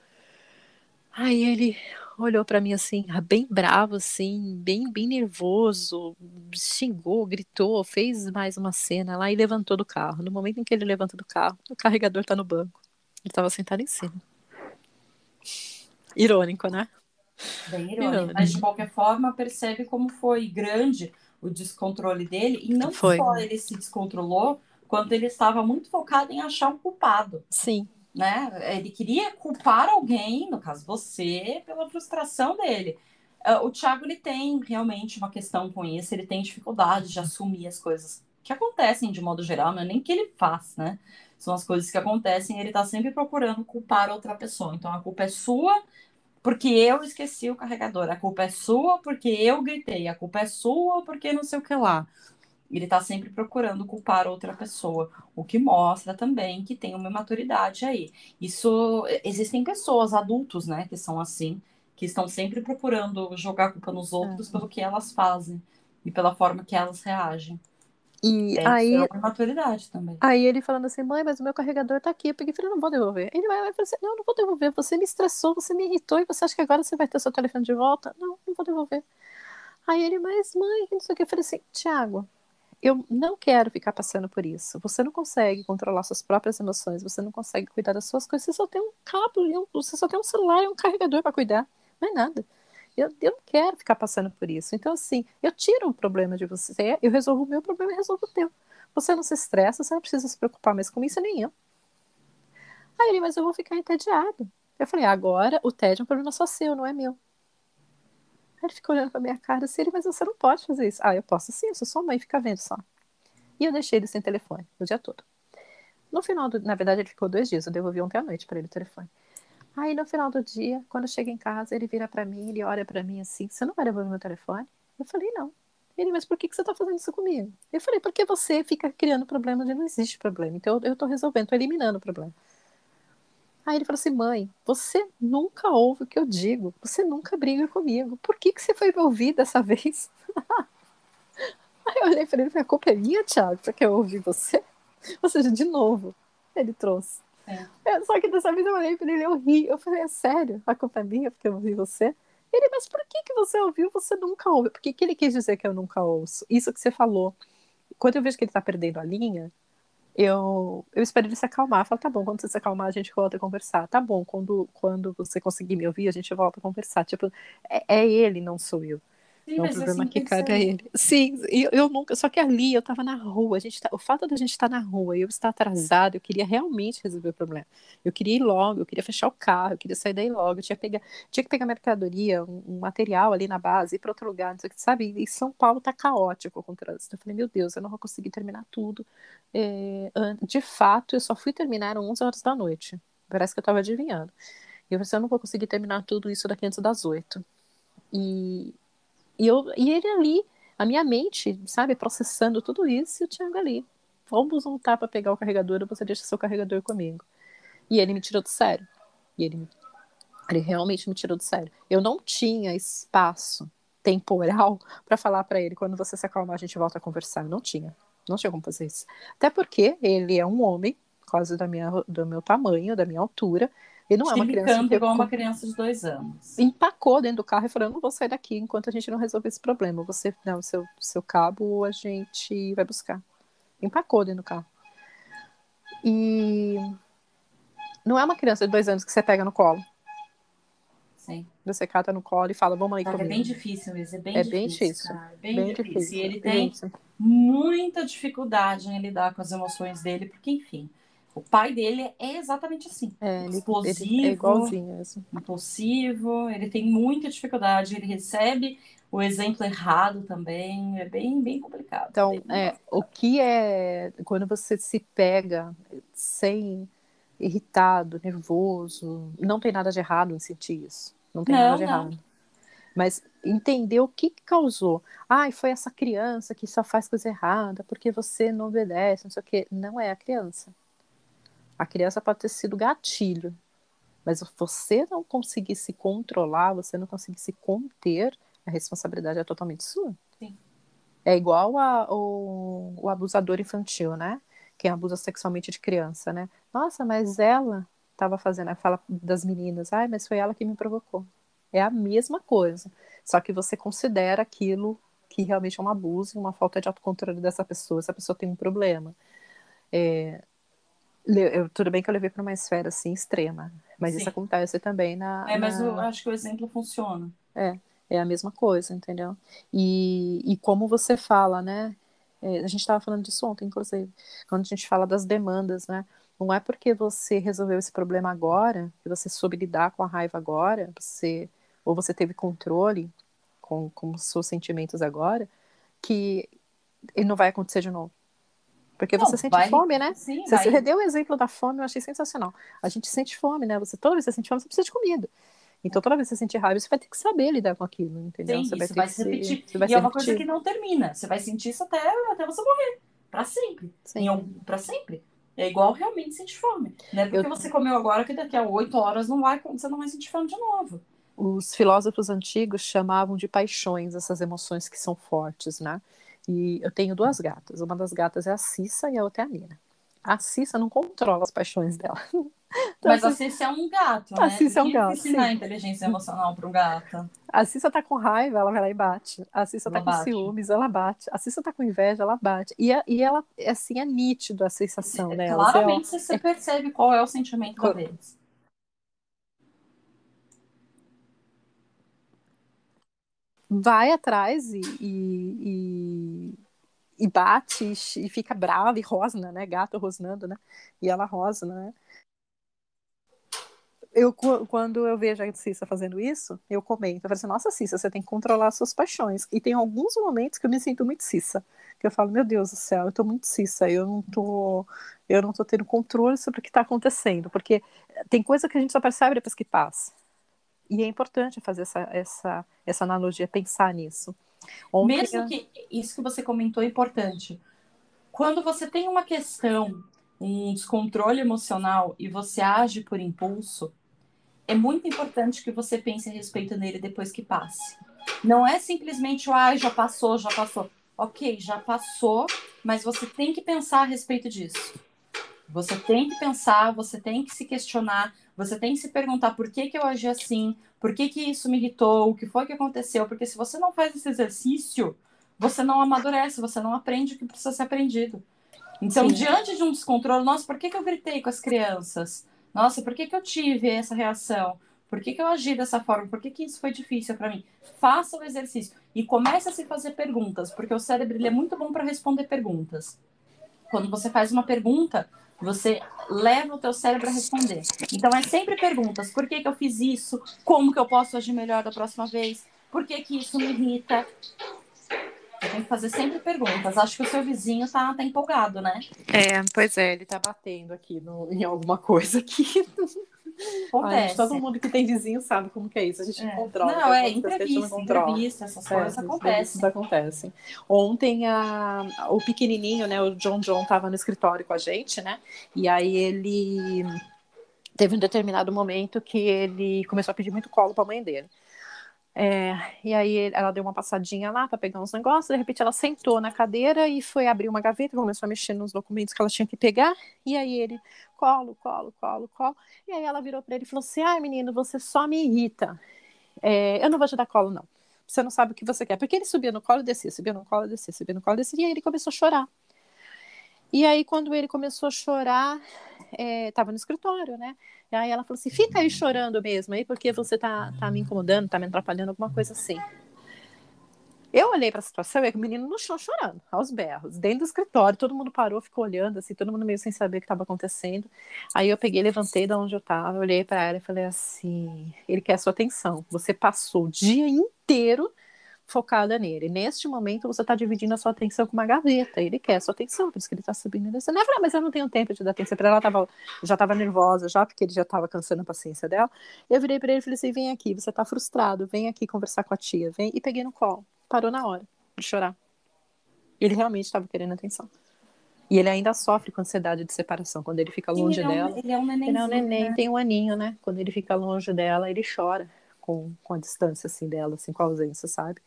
Aí ele olhou pra mim assim, bem bravo, assim, bem, bem nervoso, xingou, gritou, fez mais uma cena lá e levantou do carro. No momento em que ele levanta do carro, o carregador tá no banco. Ele tava sentado em cima. Irônico, né? Bem irônico. Mas, de Irônico. qualquer forma, percebe como foi grande o descontrole dele. E não Foi. só ele se descontrolou, quanto ele estava muito focado em achar um culpado. Sim, Né? Ele queria culpar alguém, no caso você, pela frustração dele. O Thiago ele tem realmente uma questão com isso, ele tem dificuldade de assumir as coisas que acontecem de modo geral, não é nem que ele faz, né? São as coisas que acontecem e ele tá sempre procurando culpar outra pessoa. Então a culpa é sua porque eu esqueci o carregador, a culpa é sua porque eu gritei, a culpa é sua porque não sei o que lá. Ele está sempre procurando culpar outra pessoa, o que mostra também que tem uma imaturidade aí. Isso existem pessoas, adultos, né, que são assim, que estão sempre procurando jogar a culpa nos outros pelo que elas fazem e pela forma que elas reagem. E Isso é aí, uma imaturidade também. aí ele falando assim, mãe, mas o meu carregador tá aqui. Eu peguei e falei, não vou devolver. Ele vai falar assim, não, não vou devolver. Você me estressou, você me irritou e você acha que agora você vai ter seu telefone de volta? Não, não vou devolver. Aí ele, mas mãe, não sei o que. Eu falei assim, Tiago, eu não quero ficar passando por isso. Você não consegue controlar suas próprias emoções, você não consegue cuidar das suas coisas, você só tem um cabo, você só tem um celular e um carregador para cuidar. Não é nada. Eu não quero ficar passando por isso. Então, assim, eu tiro o problema de você, eu resolvo o meu problema e resolvo o teu. Você não se estressa, você não precisa se preocupar mais com isso, nem eu. Aí ele, mas eu vou ficar entediado. Eu falei, agora o tédio é um problema só seu, não é meu. Aí ele ficou olhando pra minha cara assim, ele, mas você não pode fazer isso. Ah, eu posso sim, eu sou sua mãe, fica vendo só. E eu deixei ele sem telefone o dia todo. No final do, na verdade, ele ficou 2 dias, eu devolvi ontem à noite pra ele o telefone. Aí no final do dia, quando eu chego em casa, ele vira pra mim, ele olha pra mim assim, você não vai devolver meu telefone? Eu falei, não. Ele, mas por que você tá fazendo isso comigo? Eu falei, porque você fica criando problema onde não existe problema. Então eu tô resolvendo, tô eliminando o problema. Aí ele falou assim, mãe, você nunca ouve o que eu digo, você nunca briga comigo. Por que você foi me ouvir dessa vez? Aí eu olhei pra ele e falei, a culpa é minha, Thiago, porque eu ouvi você? Ou seja, de novo, ele trouxe. Sim. Só que dessa vez eu olhei pra ele e eu ri. Eu falei, é sério? A culpa é minha porque eu ouvi você? Ele, mas por que você ouviu? Você nunca ouve. Por que ele quis dizer que eu nunca ouço? Isso que você falou. Quando eu vejo que ele tá perdendo a linha, eu espero ele se acalmar. Eu falo, tá bom, quando você se acalmar, a gente volta a conversar. Tá bom, quando você conseguir me ouvir, a gente volta a conversar. Tipo, é ele, não sou eu. Sim, É um mas problema assim que tem que cabe a ser. ele. Sim, eu nunca. Só que ali eu tava na rua. O fato da gente estar na rua e eu estar atrasada, eu queria realmente resolver o problema. Eu queria ir logo, eu queria fechar o carro, eu queria sair daí logo. Tinha que pegar mercadoria, um material ali na base, ir para outro lugar, não sei o que, sabe? E São Paulo tá caótico com o trânsito. Eu falei, meu Deus, eu não vou conseguir terminar tudo. De fato, eu só fui terminar às 11 horas da noite. Parece que eu tava adivinhando. E eu pensei, eu não vou conseguir terminar tudo isso daqui antes das 8. E, e ele ali, a minha mente, sabe, processando tudo isso, e o Thiago ali. Vamos voltar para pegar o carregador, ou você deixa seu carregador comigo. E ele me tirou do sério. E ele realmente me tirou do sério. Eu não tinha espaço temporal para falar para ele, quando você se acalmar, a gente volta a conversar. Não tinha. Não tinha como fazer isso. Até porque ele é um homem, quase do meu tamanho, da minha altura. Ele não é uma criança Chibicando que igual uma criança de 2 anos. empacou dentro do carro e falou: eu não vou sair daqui enquanto a gente não resolver esse problema. Você dá o seu cabo, a gente vai buscar. Empacou dentro do carro. E não é uma criança de 2 anos que você pega no colo. Sim. Você cata no colo e fala: vamos aí Só que é bem comigo. difícil mesmo, é bem É bem difícil, difícil. cara. Bem Bem difícil. E difícil. ele tem Gente, muita dificuldade em lidar com as emoções dele, porque, enfim, o pai dele é exatamente assim. ele é Explosivo, igualzinho mesmo. impulsivo, ele tem muita dificuldade, ele recebe o exemplo errado também. É bem, bem complicado. Então, Bem complicado. o que é quando você se pega sem irritado, nervoso, não tem nada de errado em sentir isso. Não tem nada Não, de não. errado. Mas entender o que causou. Ai, foi essa criança que só faz coisa errada porque você não obedece, não sei o quê. Não é a criança. A criança pode ter sido gatilho, mas você não conseguir se controlar, você não conseguir se conter, a responsabilidade é totalmente sua. Sim. É igual o abusador infantil, né? Quem abusa sexualmente de criança, né? Nossa, mas ela estava fazendo, fala das meninas, ai, mas foi ela que me provocou. É a mesma coisa, só que você considera aquilo que realmente é um abuso, uma falta de autocontrole dessa pessoa, essa pessoa tem um problema. Tudo bem que eu levei para uma esfera assim extrema, mas isso Sim. acontece também Mas eu acho que o exemplo funciona. é, é a mesma coisa, entendeu? E como você fala, né? A gente estava falando disso ontem, inclusive, quando a gente fala das demandas, né? Não é porque você resolveu esse problema agora, que você soube lidar com a raiva agora, ou você teve controle com os seus sentimentos agora, que ele não vai acontecer de novo. Porque você Não, sente vai. fome, né? Sim, Você vai. deu o exemplo da fome, eu achei sensacional. A gente sente fome, né? Toda vez que você sente fome, você precisa de comida. Então, toda vez que você sentir raiva, você vai ter que saber lidar com aquilo, entendeu? Sim, Você vai isso ter vai que se repetir. você vai E é se uma coisa que repetir. não termina. Você vai sentir isso até você morrer. Pra sempre. Sim. Pra sempre. É igual realmente sentir fome. Não é Eu, porque você comeu agora que daqui a 8 horas não vai, você não vai sentir fome de novo. os filósofos antigos chamavam de paixões essas emoções que são fortes, né? E eu tenho duas gatas. Uma das gatas é a Cissa e a outra é a Nina. A Cissa não controla as paixões dela. Então, Mas a assim, Ceci é um gato, a né? O Cissa é um que gato, ensinar sim. inteligência emocional para um gato? A Cissa tá com raiva, ela vai lá e bate. A Cissa tá Ela com bate. ciúmes, ela bate. A Cissa tá com inveja, ela bate. E ela, assim, é nítido a sensação delas. É, ó, Claramente você percebe qual é o sentimento da vez. vai atrás e bate e fica brava e rosna, né? Gato rosnando, né? E ela rosna, né? Quando eu vejo a Cissa fazendo isso, eu comento. Eu falo assim, nossa, Cissa, você tem que controlar as suas paixões. E tem alguns momentos que eu me sinto muito Cissa. Que eu falo, meu Deus do céu, eu tô muito Cissa. Eu não tô tendo controle sobre o que tá acontecendo. Porque tem coisa que a gente só percebe depois que passa. E é importante fazer essa analogia, pensar nisso. Ontem, Mesmo que isso que você comentou é importante. Quando você tem uma questão, um descontrole emocional e você age por impulso, é muito importante que você pense a respeito nele depois que passe. Não é simplesmente, ai, já passou, já passou. Ok, já passou, mas você tem que pensar a respeito disso. Você tem que pensar, você tem que se questionar, você tem que se perguntar por que eu agi assim, por que isso me irritou, o que foi que aconteceu, porque se você não faz esse exercício, você não amadurece, você não aprende o que precisa ser aprendido. Então, sim, diante de um descontrole, nossa, por que eu gritei com as crianças? Nossa, por que eu tive essa reação? Por que eu agi dessa forma? Por que isso foi difícil para mim? Faça o exercício e comece a se fazer perguntas, porque o cérebro ele é muito bom para responder perguntas. Quando você faz uma pergunta, você leva o teu cérebro a responder. Então, é sempre perguntas. Por que eu fiz isso? Como que eu posso agir melhor da próxima vez? Por que isso me irrita? Você tem que fazer sempre perguntas. Acho que o seu vizinho tá empolgado, né? pois é, ele tá batendo aqui em alguma coisa aqui. A gente, todo Acontece. mundo que tem vizinho sabe como que é isso. A gente não É. controla, tem Não, é algumas coisas que a gente não imprevisto, controla. imprevisto, essas coisas Os imprevistos acontecem. acontecem. Ontem o pequenininho, né, o John tava no escritório com a gente, né? E aí ele teve um determinado momento que ele começou a pedir muito colo para a mãe dele. E aí ela deu uma passadinha lá para pegar uns negócios, de repente ela sentou na cadeira e foi abrir uma gaveta, começou a mexer nos documentos que ela tinha que pegar, e aí ele, colo, colo, colo, colo, e aí ela virou para ele e falou assim, ai menino, você só me irrita, eu não vou te dar colo não, você não sabe o que você quer, porque ele subia no colo e descia, subia no colo e descia, subia no colo e descia, e aí ele começou a chorar. E aí, quando ele começou a chorar, tava no escritório, né? E aí ela falou assim: fica aí chorando mesmo aí, porque você tá me incomodando, tá me atrapalhando, alguma coisa assim. Eu olhei para a situação e o menino no chão chorando, aos berros, dentro do escritório, todo mundo parou, ficou olhando, assim, todo mundo meio sem saber o que estava acontecendo. Aí eu peguei, levantei da onde eu estava, olhei para ela e falei assim: ele quer a sua atenção. Você passou o dia inteiro focada nele. Neste momento, você está dividindo a sua atenção com uma gaveta. Ele quer a sua atenção, por isso que ele está subindo e descendo. Eu falei, mas eu não tenho tempo de dar atenção para ela. Já estava nervosa, já, porque ele já estava cansando a paciência dela. Eu virei para ele e falei assim: vem aqui, você está frustrado, vem aqui conversar com a tia. Vem. E peguei no colo. Parou na hora de chorar. Ele realmente estava querendo atenção. E ele ainda sofre com ansiedade de separação. Quando ele fica Sim, longe dela, ele é um ele é um nenenzinho, neném, né? tem um aninho, né? Quando ele fica longe dela, ele chora com a distância, assim, dela, assim, com a ausência, sabe?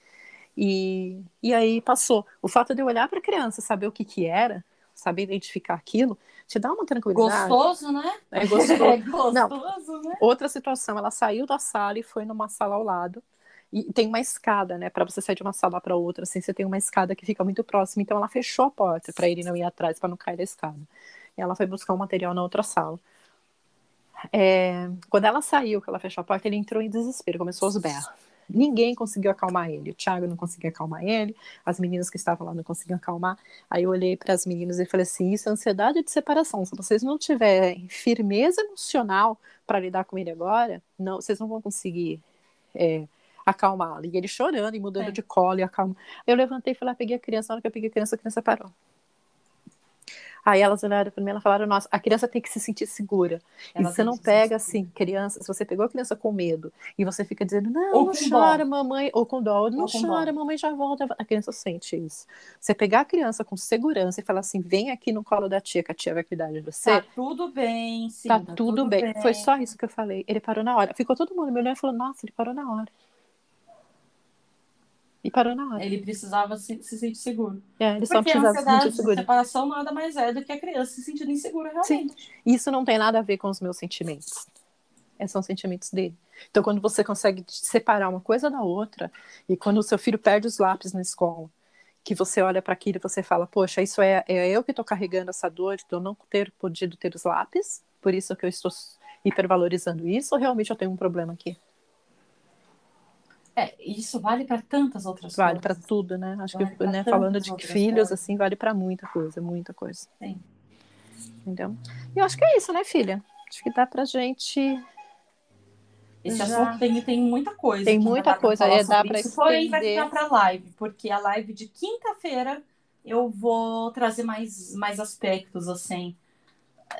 E aí passou. O fato de eu olhar para a criança, saber o que que era, saber identificar aquilo, te dá uma tranquilidade. Gostoso, né? É É gostoso. Não, gostoso, né? outra situação, ela saiu da sala e foi numa sala ao lado. E tem uma escada, né? Para você sair de uma sala para outra, assim, você tem uma escada que fica muito próxima. Então ela fechou a porta para ele não ir atrás, para não cair da escada. E ela foi buscar um material na outra sala. Quando ela saiu, que ela fechou a porta, ele entrou em desespero, começou aos berros. Ninguém conseguiu acalmar ele. O Thiago não conseguia acalmar ele, as meninas que estavam lá não conseguiam acalmar. Aí eu olhei para as meninas e falei assim: isso é ansiedade de separação. Se vocês não tiverem firmeza emocional para lidar com ele agora, não, vocês não vão conseguir acalmá-lo. E ele chorando e mudando É. de colo e acalma. Eu levantei e falei: peguei a criança. Na hora que eu peguei a criança parou. Aí elas olharam para mim e falaram, nossa, a criança tem que se sentir segura. E você não pega, assim, criança, se você pegou a criança com medo e você fica dizendo, não chora, mamãe, ou com dó, não chora, mamãe já volta. A criança sente isso. Você pegar a criança com segurança e falar assim, vem aqui no colo da tia, que a tia vai cuidar de você. Tá tudo bem, sim. Tá tudo bem. Foi só isso que eu falei. Ele parou na hora. Ficou todo mundo me olhando e falou, nossa, ele parou na hora. E parou na hora. Ele precisava se sentir seguro. Ele só precisava se sentir seguro. A separação nada mais é do que a criança se sentindo insegura realmente. Sim. Isso não tem nada a ver com os meus sentimentos. São sentimentos dele. Então, quando você consegue separar uma coisa da outra, e quando o seu filho perde os lápis na escola, que você olha para aquilo e você fala, poxa, isso é eu que estou carregando essa dor de eu não ter podido ter os lápis, por isso que eu estou hipervalorizando isso, ou realmente eu tenho um problema aqui? Isso vale para tantas outras coisas. Vale para tudo, né? Acho que, né, falando de filhos, coisas. Assim, vale para muita coisa, muita coisa. Sim. Entendeu? E eu acho que é isso, né, filha? Acho que dá pra gente... Esse assunto tem muita coisa. Tem muita coisa, dá pra estender. Porém, vai ficar pra live, porque a live de quinta-feira eu vou trazer mais aspectos, assim,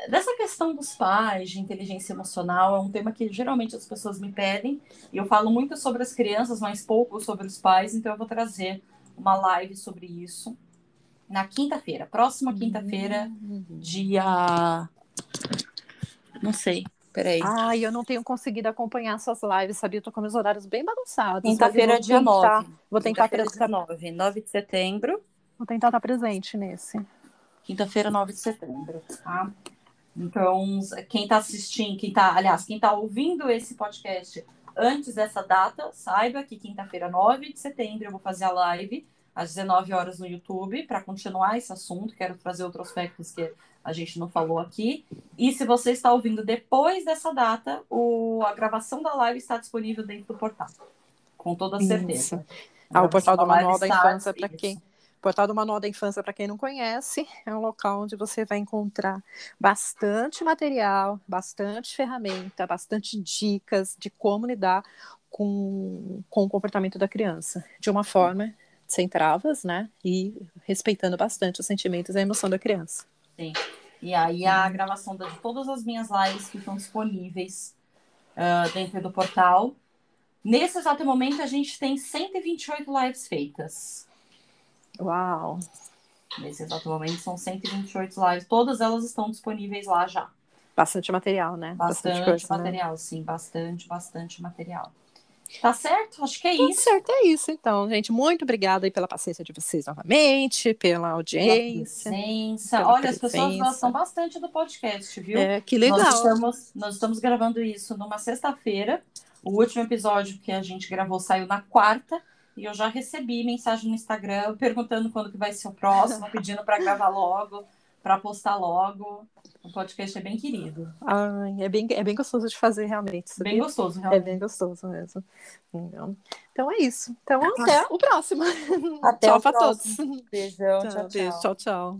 dessa questão dos pais, de inteligência emocional. É um tema que geralmente as pessoas me pedem. E eu falo muito sobre as crianças, mas pouco sobre os pais. Então eu vou trazer uma live sobre isso na quinta-feira. Próxima quinta-feira, dia... Não sei, peraí. Eu não tenho conseguido acompanhar suas lives, sabia? Eu tô com meus horários bem bagunçados. Quinta-feira, dia 9. Vou tentar... Dia 9 de setembro. Vou tentar estar presente nesse. Quinta-feira, 9 de setembro, tá? Então, quem tá assistindo, quem tá ouvindo esse podcast antes dessa data, saiba que quinta-feira, 9 de setembro, eu vou fazer a live às 19 horas no YouTube para continuar esse assunto. Quero trazer outros aspectos que a gente não falou aqui. E se você está ouvindo depois dessa data, a gravação da live está disponível dentro do portal. Com toda certeza. O portal do Manual da Infância, para quem... O portal do Manual da Infância, para quem não conhece, é um local onde você vai encontrar bastante material, bastante ferramenta, bastante dicas de como lidar com o comportamento da criança, de uma forma sem travas, né? E respeitando bastante os sentimentos e a emoção da criança. Sim. E aí a gravação de todas as minhas lives ficam disponíveis dentro do portal. Nesse exato momento, a gente tem 128 lives feitas. Uau! Nesse exato momento são 128 lives. Todas elas estão disponíveis lá já. Bastante material, né? Bastante coisa, material, né? Sim. Bastante material. Tá certo? Acho que é isso. Tá certo, é isso então, gente. Muito obrigada aí pela paciência de vocês novamente, pela audiência. Olha, as pessoas gostam bastante do podcast, viu? Que legal. Nós estamos gravando isso numa sexta-feira. O último episódio que a gente gravou saiu na quarta. E eu já recebi mensagem no Instagram perguntando quando que vai ser o próximo, pedindo para gravar logo, para postar logo. O podcast é bem querido. É bem gostoso de fazer, realmente. Sabia? Bem gostoso, realmente. É bem gostoso mesmo. Então é isso. Então até o próximo. Até tchau o para próximo. Todos. Beijão, tchau. Tchau.